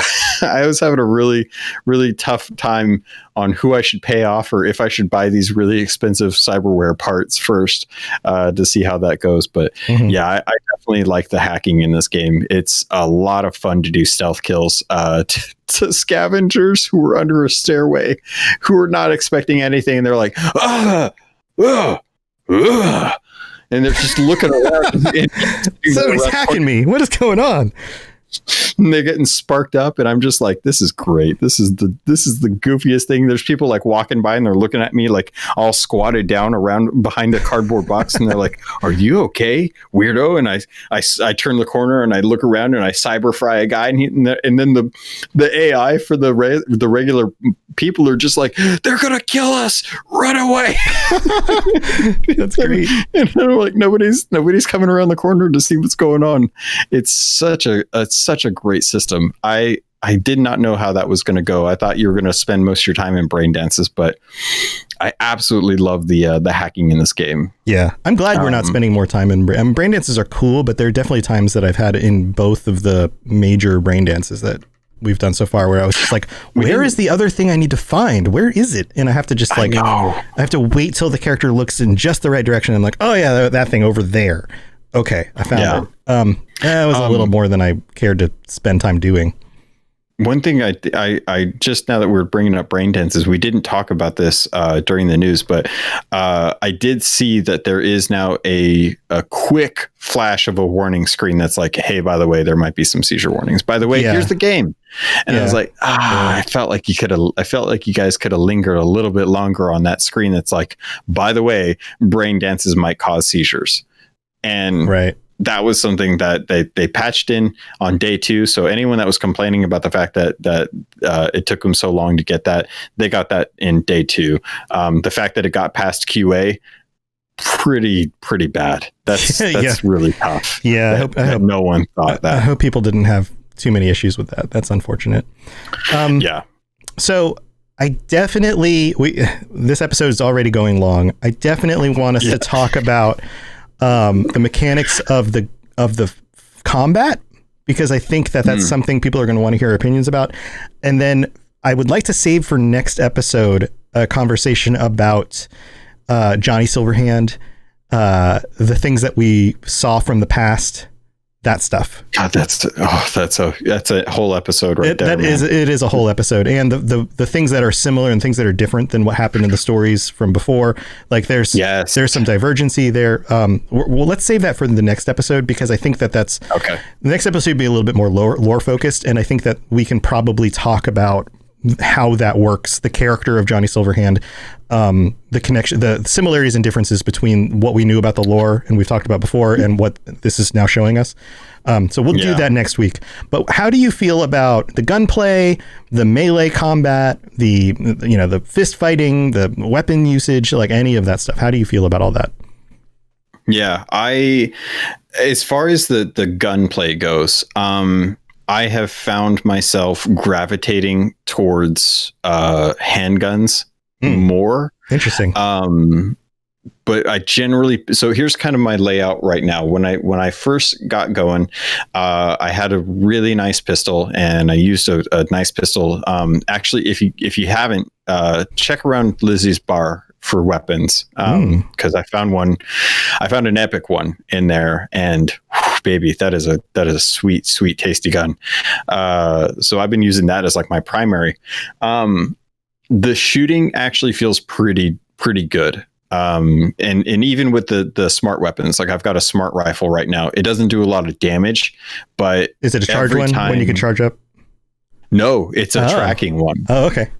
I was having a really, really tough time on who I should pay off or if I should buy these really expensive cyberware parts first to see how that goes. But I definitely like the hacking in this game. It's a lot of fun to do stealth kills to scavengers who are under a stairway, who are not expecting anything. And they're like, and they're just looking around. Somebody's hacking me. What is going on? And they're getting sparked up, and I'm just like, this is great. This is the goofiest thing. There's people like walking by and they're looking at me like all squatted down around behind a cardboard box, and they're like, "Are you okay, weirdo?" And I turn the corner and I look around and I cyber fry a guy, and then the AI for the regular people are just like, "They're gonna kill us! Run away!" That's great. And I'm like, nobody's coming around the corner to see what's going on. It's such a great system. I did not know how that was going to go. I thought you were going to spend most of your time in brain dances, but I absolutely love the hacking in this game. Yeah, I'm glad we're not spending more time in brain dances. Are cool, but there are definitely times that I've had in both of the major brain dances that we've done so far where I was just like, where is the other thing I need to find? Where is it? And I have to just I have to wait till the character looks in just the right direction. I'm like, oh yeah, that thing over there. Okay, I found it. It was a little more than I cared to spend time doing. One thing I just, now that we're bringing up brain dances, we didn't talk about this during the news, but I did see that there is now a quick flash of a warning screen that's like, hey, by the way, there might be some seizure warnings. By the way, here's the game. And I was like, I felt like you guys could have lingered a little bit longer on that screen. That's like, by the way, brain dances might cause seizures. And that was something that they patched in on day 2. So anyone that was complaining about the fact that it took them so long to get that, they got that in day 2. The fact that it got past QA, pretty bad. That's really tough. Yeah, I hope no one thought that. I hope people didn't have too many issues with that. That's unfortunate. So I definitely, this episode is already going long. I definitely want us to talk about the mechanics of the combat, because I think that's something people are going to want to hear opinions about. And then I would like to save for next episode a conversation about Johnny Silverhand, the things that we saw from the past, that stuff. God, that's a whole episode right there. It is a whole episode, and the things that are similar and things that are different than what happened in the stories from before. Like there's some divergency there. Well, let's save that for the next episode, because I think that's okay. The next episode would be a little bit more lore focused, and I think that we can probably talk about how that works, the character of Johnny Silverhand, the connection, the similarities and differences between what we knew about the lore and we've talked about before and what this is now showing us. So we'll do that next week. But how do you feel about the gunplay, the melee combat, the fist fighting, the weapon usage, like any of that stuff? How do you feel about all that? Yeah, as far as the gunplay goes, I have found myself gravitating towards handguns more. Interesting. But I generally, so here's kind of my layout right now. When I first got going, I had a really nice pistol, and I used a nice pistol. Actually, if you haven't, check around Lizzie's bar for weapons, because I found an epic one in there, and baby, that is a sweet tasty gun. So I've been using that as like my primary. The shooting actually feels pretty good. And even with the smart weapons, like I've got a smart rifle right now. It doesn't do a lot of damage, but is it a charge one when you can charge up? No, it's a tracking one. Oh, okay.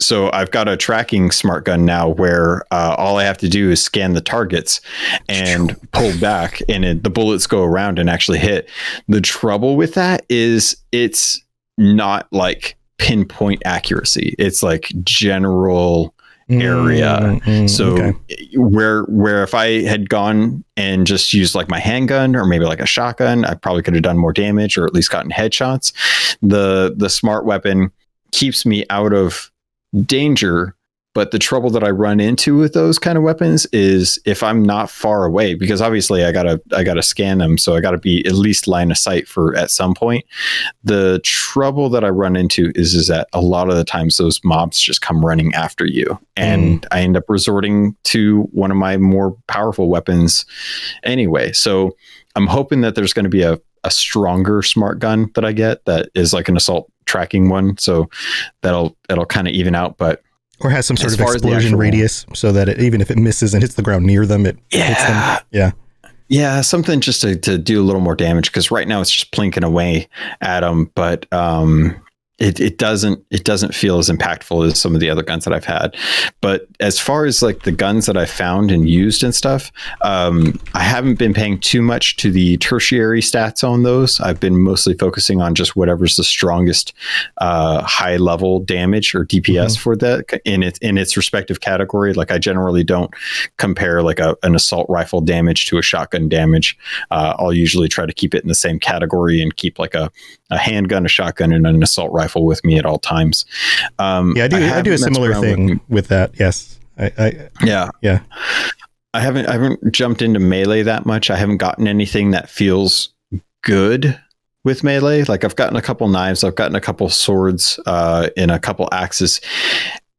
So I've got a tracking smart gun now where all I have to do is scan the targets and pull back, and the bullets go around and actually hit. The trouble with that is it's not like pinpoint accuracy. It's like general area. So where if I had gone and just used like my handgun or maybe like a shotgun, I probably could have done more damage or at least gotten headshots. The smart weapon keeps me out of danger, but the trouble that I run into with those kind of weapons is if I'm not far away, because obviously I gotta scan them, so I gotta be at least line of sight for at some point. The trouble that I run into is that a lot of the times those mobs just come running after you, and I end up resorting to one of my more powerful weapons anyway. So I'm hoping that there's going to be a stronger smart gun that I get that is like an assault tracking one, so that'll kind of even out. But or has some sort of explosion radius, so that even if it misses and hits the ground near them, it hits them. Yeah, something just to do a little more damage, because right now it's just plinking away at them. But it doesn't feel as impactful as some of the other guns that I've had. But as far as like the guns that I found and used and stuff, I haven't been paying too much to the tertiary stats on those. I've been mostly focusing on just whatever's the strongest high level damage or DPS for that in its respective category. Like I generally don't compare like an assault rifle damage to a shotgun damage. I'll usually try to keep it in the same category and keep like a handgun, a shotgun, and an assault rifle with me at all times. I do a similar thing with that. Yes. I haven't jumped into melee that much. I haven't gotten anything that feels good with melee. Like I've gotten a couple knives, I've gotten a couple swords, and a couple axes.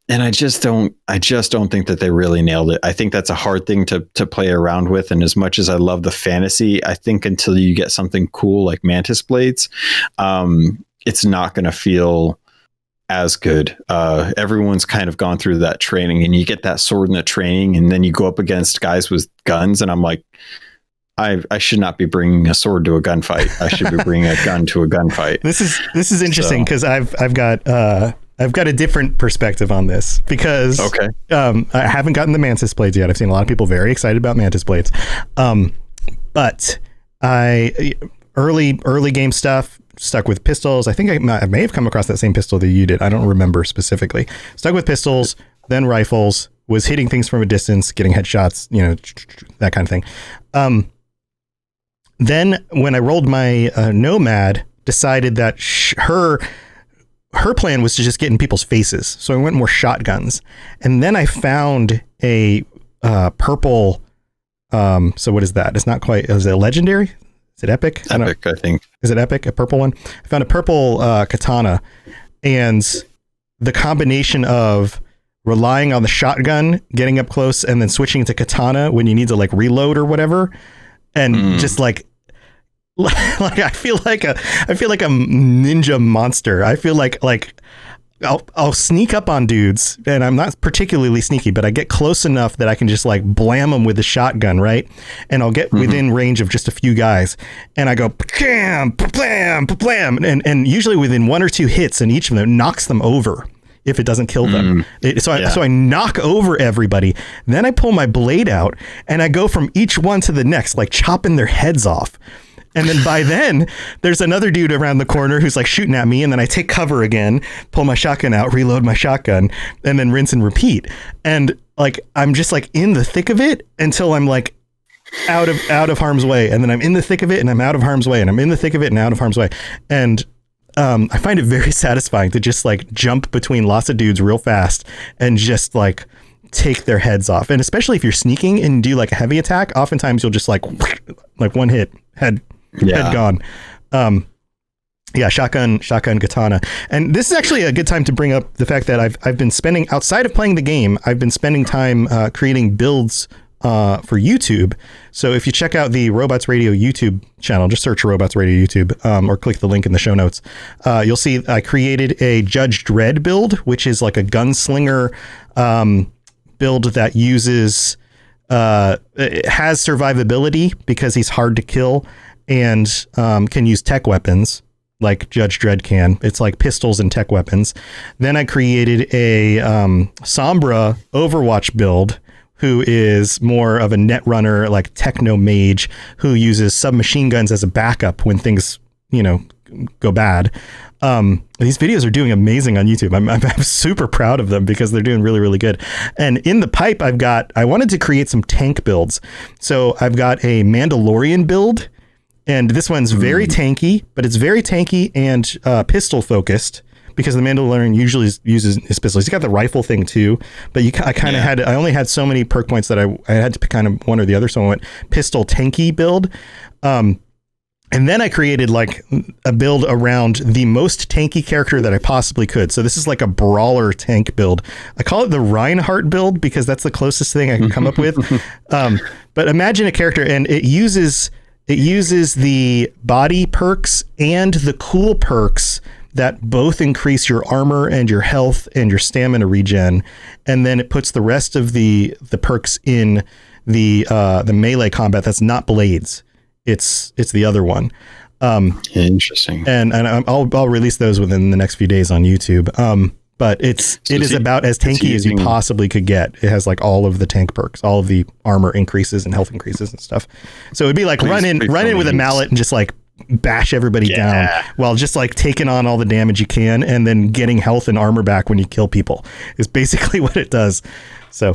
And I just don't think that they really nailed it. I think that's a hard thing to play around with. And as much as I love the fantasy, I think until you get something cool like mantis blades, it's not going to feel as good. Everyone's kind of gone through that training, and you get that sword in the training, and then you go up against guys with guns, and I'm like, I should not be bringing a sword to a gunfight. I should be bringing a gun to a gunfight. This is interesting because I've got a different perspective on this because I haven't gotten the Mantis blades yet. I've seen a lot of people very excited about Mantis blades, but early game stuff. Stuck with pistols. I think I may have come across that same pistol that you did. I don't remember specifically. Stuck with pistols, then rifles, was hitting things from a distance, getting headshots, that kind of thing. Then when I rolled my Nomad, decided that her plan was to just get in people's faces. So I went more shotguns. And then I found a purple. So what is that? It's not quite, is it legendary? Is it epic? Epic, I think. Is it epic? A purple one? I found a purple katana, and the combination of relying on the shotgun, getting up close, and then switching to katana when you need to like reload or whatever, and just like I feel like a ninja monster. I feel like I'll sneak up on dudes, and I'm not particularly sneaky, but I get close enough that I can just like blam them with the shotgun, right? And I'll get within range of just a few guys, and I go blam, blam, blam, and usually within one or two hits, and each of them knocks them over if it doesn't kill them. So I knock over everybody. Then I pull my blade out, and I go from each one to the next, like chopping their heads off. And then by then, there's another dude around the corner who's like shooting at me. And then I take cover again, pull my shotgun out, reload my shotgun, and then rinse and repeat. And like, I'm just like in the thick of it until I'm like out of harm's way. And then I'm in the thick of it and I'm out of harm's way. And I'm in the thick of it and out of harm's way. And I find it very satisfying to just like jump between lots of dudes real fast and just like take their heads off. And especially if you're sneaking and do like a heavy attack, oftentimes you'll just like one hit, head gone. Shotgun katana. And this is actually a good time to bring up the fact that I've been spending, outside of playing the game, I've been spending time creating builds for YouTube. So if you check out the Robots Radio YouTube channel, just search Robots Radio YouTube or click the link in the show notes. You'll see I created a Judge Dredd build, which is like a gunslinger build that uses it has survivability because he's hard to kill and can use tech weapons like Judge Dredd can. It's like pistols and tech weapons. Then I created a Sombra Overwatch build, who is more of a net runner, like techno mage, who uses submachine guns as a backup when things, go bad. These videos are doing amazing on YouTube. I'm super proud of them because they're doing really, really good. And in the pipe, I wanted to create some tank builds. So I've got a Mandalorian build, and this one's very tanky, but it's very tanky and pistol focused, because the Mandalorian usually uses his pistols. He's got the rifle thing too, but I only had so many perk points that I had to pick kind of one or the other. So I went pistol tanky build. And then I created like a build around the most tanky character that I possibly could. So this is like a brawler tank build. I call it the Reinhardt build because that's the closest thing I can come up with. But imagine a character, and it uses the body perks and the cool perks that both increase your armor and your health and your stamina regen, and then it puts the rest of the perks in the melee combat. That's not blades. It's the other one. Interesting. And I'll release those within the next few days on YouTube. But it is about as tanky as you possibly could get. It has like all of the tank perks, all of the armor increases and health increases and stuff. So it'd be like run in with a mallet and just like bash everybody down while just like taking on all the damage you can and then getting health and armor back when you kill people is basically what it does. So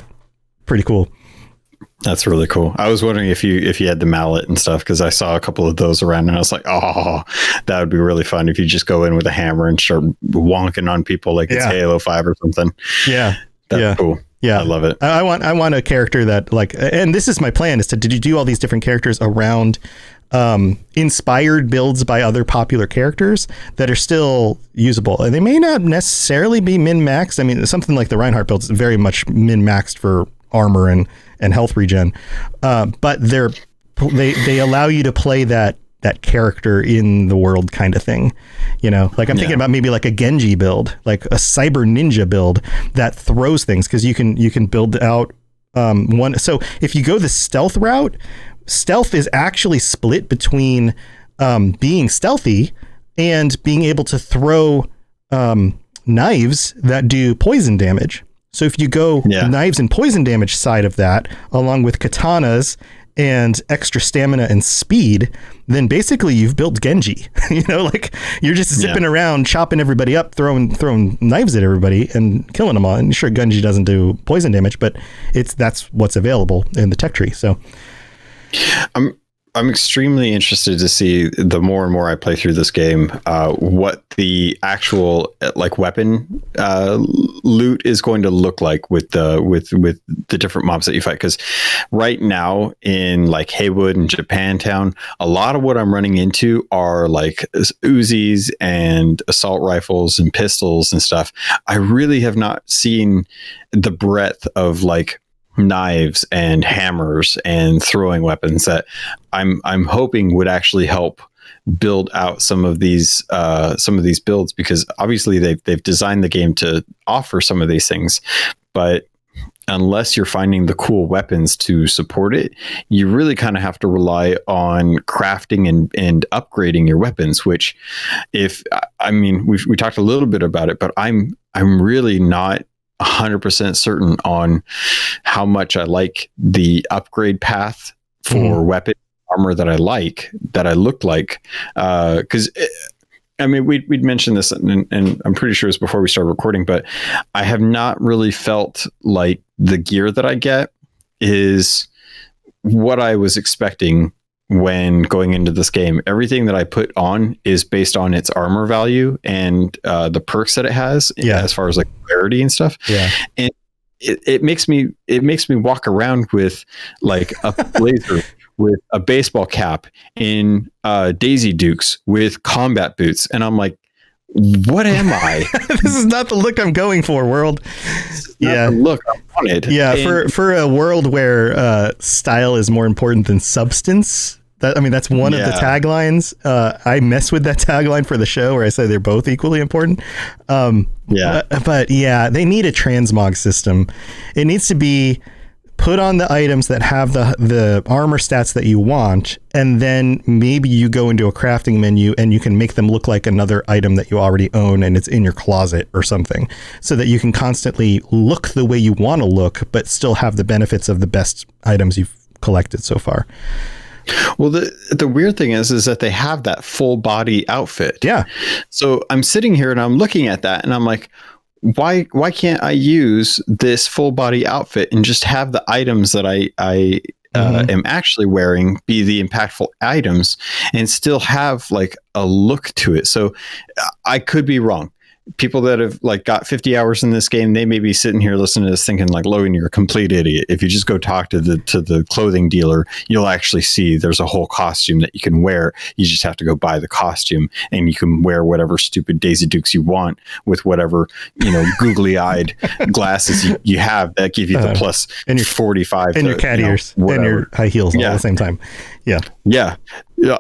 pretty cool. That's really cool. I was wondering if you had the mallet and stuff, because I saw a couple of those around and I was like, oh, that would be really fun if you just go in with a hammer and start wonking on people like it's Halo 5 or something. Yeah. That's cool. Yeah. I love it. I want a character that like, and this is my plan, is to do all these different characters around inspired builds by other popular characters that are still usable. And they may not necessarily be min-maxed. I mean, something like the Reinhardt build is very much min-maxed for armor and health regen. But they allow you to play that character in the world kind of thing. Like I'm thinking about maybe like a Genji build, like a cyber ninja build that throws things, because you can build out one. So if you go the stealth route, stealth is actually split between being stealthy and being able to throw knives that do poison damage. So if you go knives and poison damage side of that, along with katanas and extra stamina and speed, then basically you've built Genji. Like you're just zipping around, chopping everybody up, throwing knives at everybody and killing them all. And sure, Genji doesn't do poison damage, but that's what's available in the tech tree. So I'm extremely interested to see, the more and more I play through this game, what the actual like weapon loot is going to look like with the different mobs that you fight. Because right now in like Haywood and Japantown, a lot of what I'm running into are like Uzis and assault rifles and pistols and stuff. I really have not seen the breadth of like knives and hammers and throwing weapons that I'm hoping would actually help build out some of these builds, because obviously they've designed the game to offer some of these things, but unless you're finding the cool weapons to support it, you really kind of have to rely on crafting and upgrading your weapons, which we talked a little bit about it, but I'm really not 100% certain on how much I like the upgrade path for weapon armor that I look like. Because we'd mentioned this, and I'm pretty sure it's before we started recording, but I have not really felt like the gear that I get is what I was expecting when going into this game. Everything that I put on is based on its armor value and the perks that it has, as far as like rarity and stuff. And it makes me walk around with like a blazer with a baseball cap in Daisy Dukes with combat boots, and I'm like, what am I? This is not the look I'm going for, world. The look I wanted. For a world where style is more important than substance. That's one of the taglines. I mess with that tagline for the show, where I say they're both equally important. But they need a transmog system. It needs to be put on the items that have the armor stats that you want, and then maybe you go into a crafting menu and you can make them look like another item that you already own and it's in your closet or something, so that you can constantly look the way you want to look, but still have the benefits of the best items you've collected so far. Well, the weird thing is that they have that full body outfit. Yeah. So I'm sitting here and I'm looking at that and I'm like, why can't I use this full body outfit and just have the items that I am actually wearing be the impactful items and still have like a look to it? So I could be wrong. People that have like got 50 hours in this game, they may be sitting here listening to this thinking like, Logan, you're a complete idiot. If you just go talk to the clothing dealer, you'll actually see there's a whole costume that you can wear. You just have to go buy the costume and you can wear whatever stupid Daisy Dukes you want with whatever, googly eyed glasses you have that give you the plus and your 45 and your cat ears and your high heels all at the same time. Yeah.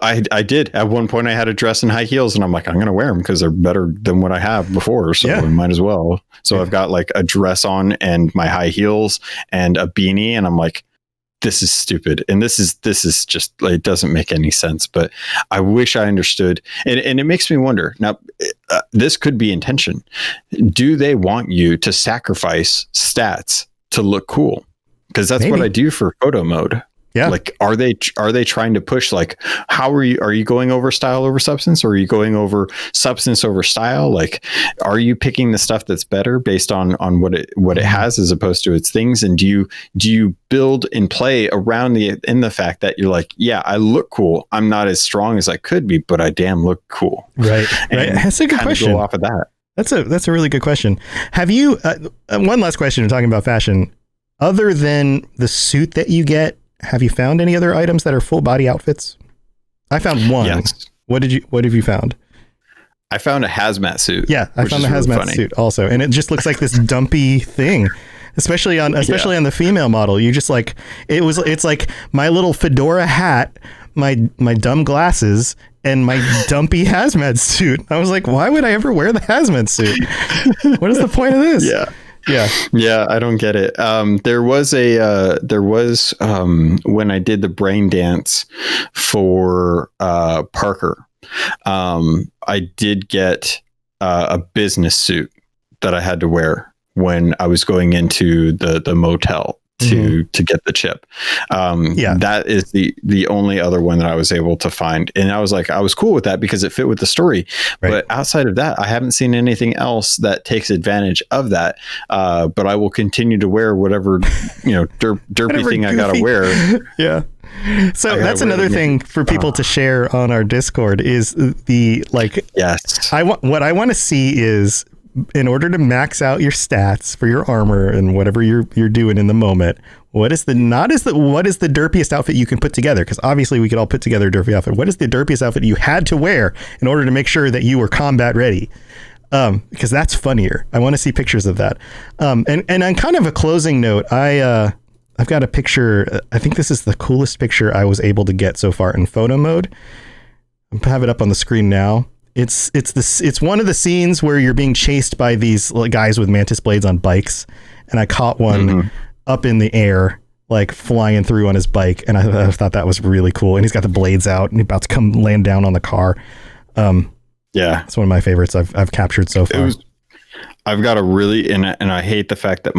I did. At one point I had a dress and high heels and I'm like, I'm going to wear them because they're better than what I have before. So I might as well. So I've got like a dress on and my high heels and a beanie. And I'm like, this is stupid. And this is just, it doesn't make any sense, but I wish I understood. And it makes me wonder now, this could be intention. Do they want you to sacrifice stats to look cool? Because that's what I do for photo mode. Yeah. Like, are they trying to push, like, are you going over style over substance, or are you going over substance over style? Like, are you picking the stuff that's better based on what it has as opposed to its things? And do you build and play around in the fact that you're like, yeah, I look cool. I'm not as strong as I could be, but I damn look cool. Right. That's a good question. Go off of that. That's a really good question. Have you, one last question, talking about fashion, other than the suit that you get, have you found any other items that are full body outfits? I found one. Yes. What have you found? I found a hazmat suit. Yeah, I found a hazmat suit also, and it just looks like this dumpy thing, especially on the female model. You just like it's like my little fedora hat, my dumb glasses, and my dumpy hazmat suit. I was like, why would I ever wear the hazmat suit? What is the point of this? Yeah, I don't get it. There was when I did the brain dance for Parker, I did get a business suit that I had to wear when I was going into the motel to get the chip. That is the only other one that I was able to find. And I was cool with that because it fit with the story. Right. But outside of that, I haven't seen anything else that takes advantage of that. But I will continue to wear whatever, derpy thing I got to wear. Yeah. So that's another thing for people to share on our Discord is yes. What I want to see is, in order to max out your stats for your armor and whatever you're doing in the moment, what is the derpiest outfit you can put together? Because obviously we could all put together a derpy outfit. What is the derpiest outfit you had to wear in order to make sure that you were combat ready? Because that's funnier. I want to see pictures of that. And on kind of a closing note, I've got a picture. I think this is the coolest picture I was able to get so far in photo mode. I have it up on the screen now. It's one of the scenes where you're being chased by these guys with mantis blades on bikes, and I caught one up in the air, like flying through on his bike, and I thought that was really cool. And he's got the blades out, and he's about to come land down on the car. It's one of my favorites I've captured so far. I've got a really and I hate the fact that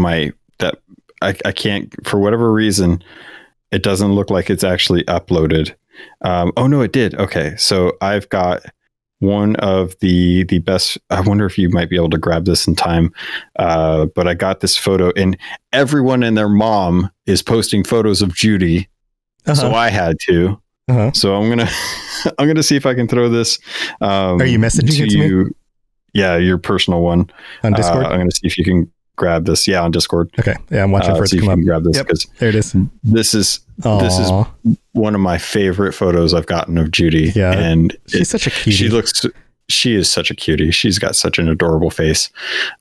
I can't, for whatever reason, it doesn't look like it's actually uploaded. Oh no, it did. Okay, so I've got one of the best. I wonder if you might be able to grab this in time. But I got this photo, and everyone and their mom is posting photos of Judy. So I had to. So I'm gonna see if I can throw this. Are you messaging it to me? Yeah, your personal one on Discord. I'm gonna see if you can grab this. Yeah, on Discord. Okay. Yeah, I'm watching for it to come up. Grab this because there it is. This is one of my favorite photos I've gotten of Judy. Yeah, and she's such a cutie. She is such a cutie. She's got such an adorable face.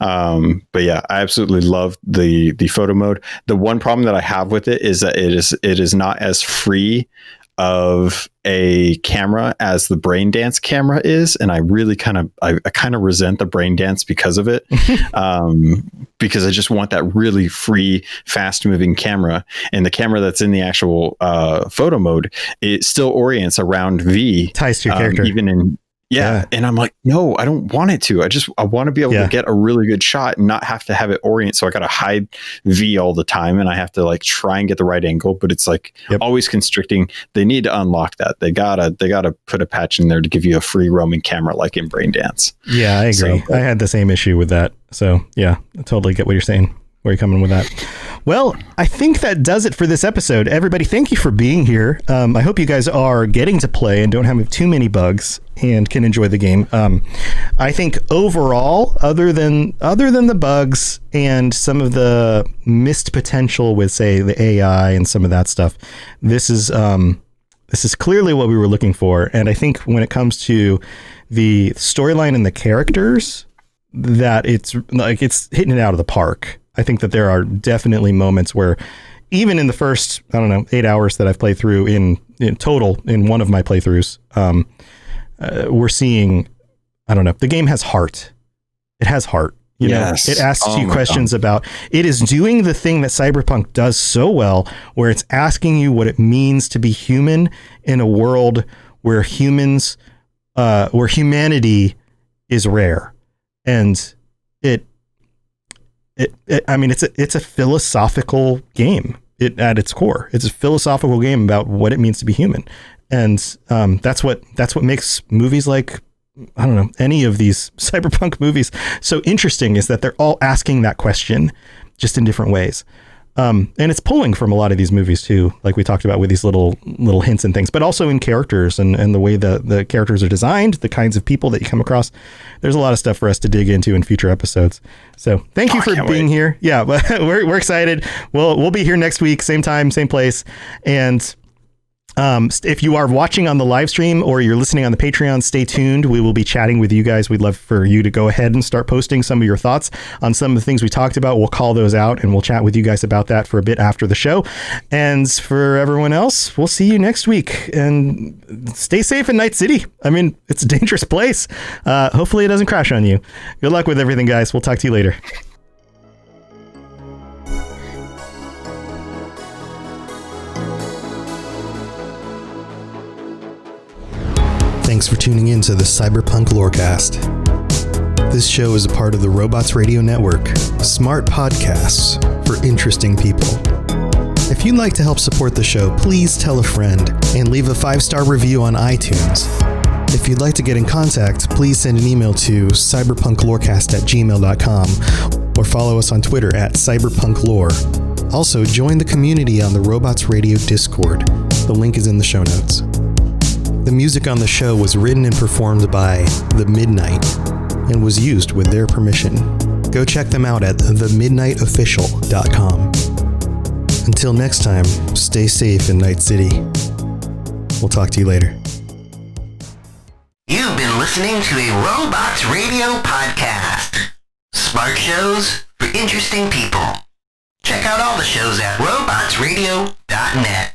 But yeah, I absolutely love the photo mode. The one problem that I have with it is that it is not as free of a camera as the brain dance camera is, and I really kind of resent the brain dance because of it. Because I just want that really free, fast moving camera, and the camera that's in the actual photo mode, it still orients around V, ties to your character, even in. Yeah. And I'm like, no, I don't want it to. I want to be able to get a really good shot and not have to have it orient. So I got to hide V all the time, and I have to try and get the right angle, but it's always constricting. They need to unlock that. They gotta put a patch in there to give you a free roaming camera like in Brain Dance. Yeah, I agree. I had the same issue with that. So yeah, I totally get what you're saying. Where are you coming with that? Well, I think that does it for this episode. Everybody, thank you for being here. I hope you guys are getting to play and don't have too many bugs and can enjoy the game. I think overall, other than the bugs and some of the missed potential with, say, the AI and some of that stuff, this is clearly what we were looking for. And I think when it comes to the storyline and the characters, that it's hitting it out of the park. I think that there are definitely moments where even in the first, 8 hours that I've played through in total in one of my playthroughs, we're seeing, the game has heart. It has heart. It asks you questions about, it is doing the thing that Cyberpunk does so well, where it's asking you what it means to be human in a world where humanity is rare. And it's a philosophical game. At its core, it's a philosophical game about what it means to be human, and that's what makes movies like any of these cyberpunk movies so interesting, is that they're all asking that question, just in different ways. And it's pulling from a lot of these movies too, like we talked about with these little hints and things, but also in characters and the way the characters are designed, the kinds of people that you come across. There's a lot of stuff for us to dig into in future episodes. So thank you for being here. Yeah, but we're excited. We'll be here next week, same time, same place. And if you are watching on the live stream or you're listening on the Patreon, stay tuned. We will be chatting with you guys. We'd love for you to go ahead and start posting some of your thoughts on some of the things we talked about. We'll call those out and we'll chat with you guys about that for a bit after the show. And for everyone else, we'll see you next week, and stay safe in Night City. It's a dangerous place. Hopefully it doesn't crash on you. Good luck with everything, guys. We'll talk to you later. Thanks for tuning in to the Cyberpunk Lorecast. This show is a part of the Robots Radio Network, smart podcasts for interesting people. If you'd like to help support the show, please tell a friend and leave a 5-star review on iTunes. If you'd like to get in contact, please send an email to cyberpunklorecast@gmail.com or follow us on Twitter at cyberpunklore. Also, join the community on the Robots Radio Discord. The link is in the show notes. The music on the show was written and performed by The Midnight and was used with their permission. Go check them out at themidnightofficial.com. Until next time, stay safe in Night City. We'll talk to you later. You've been listening to a Robots Radio podcast. Smart shows for interesting people. Check out all the shows at robotsradio.net.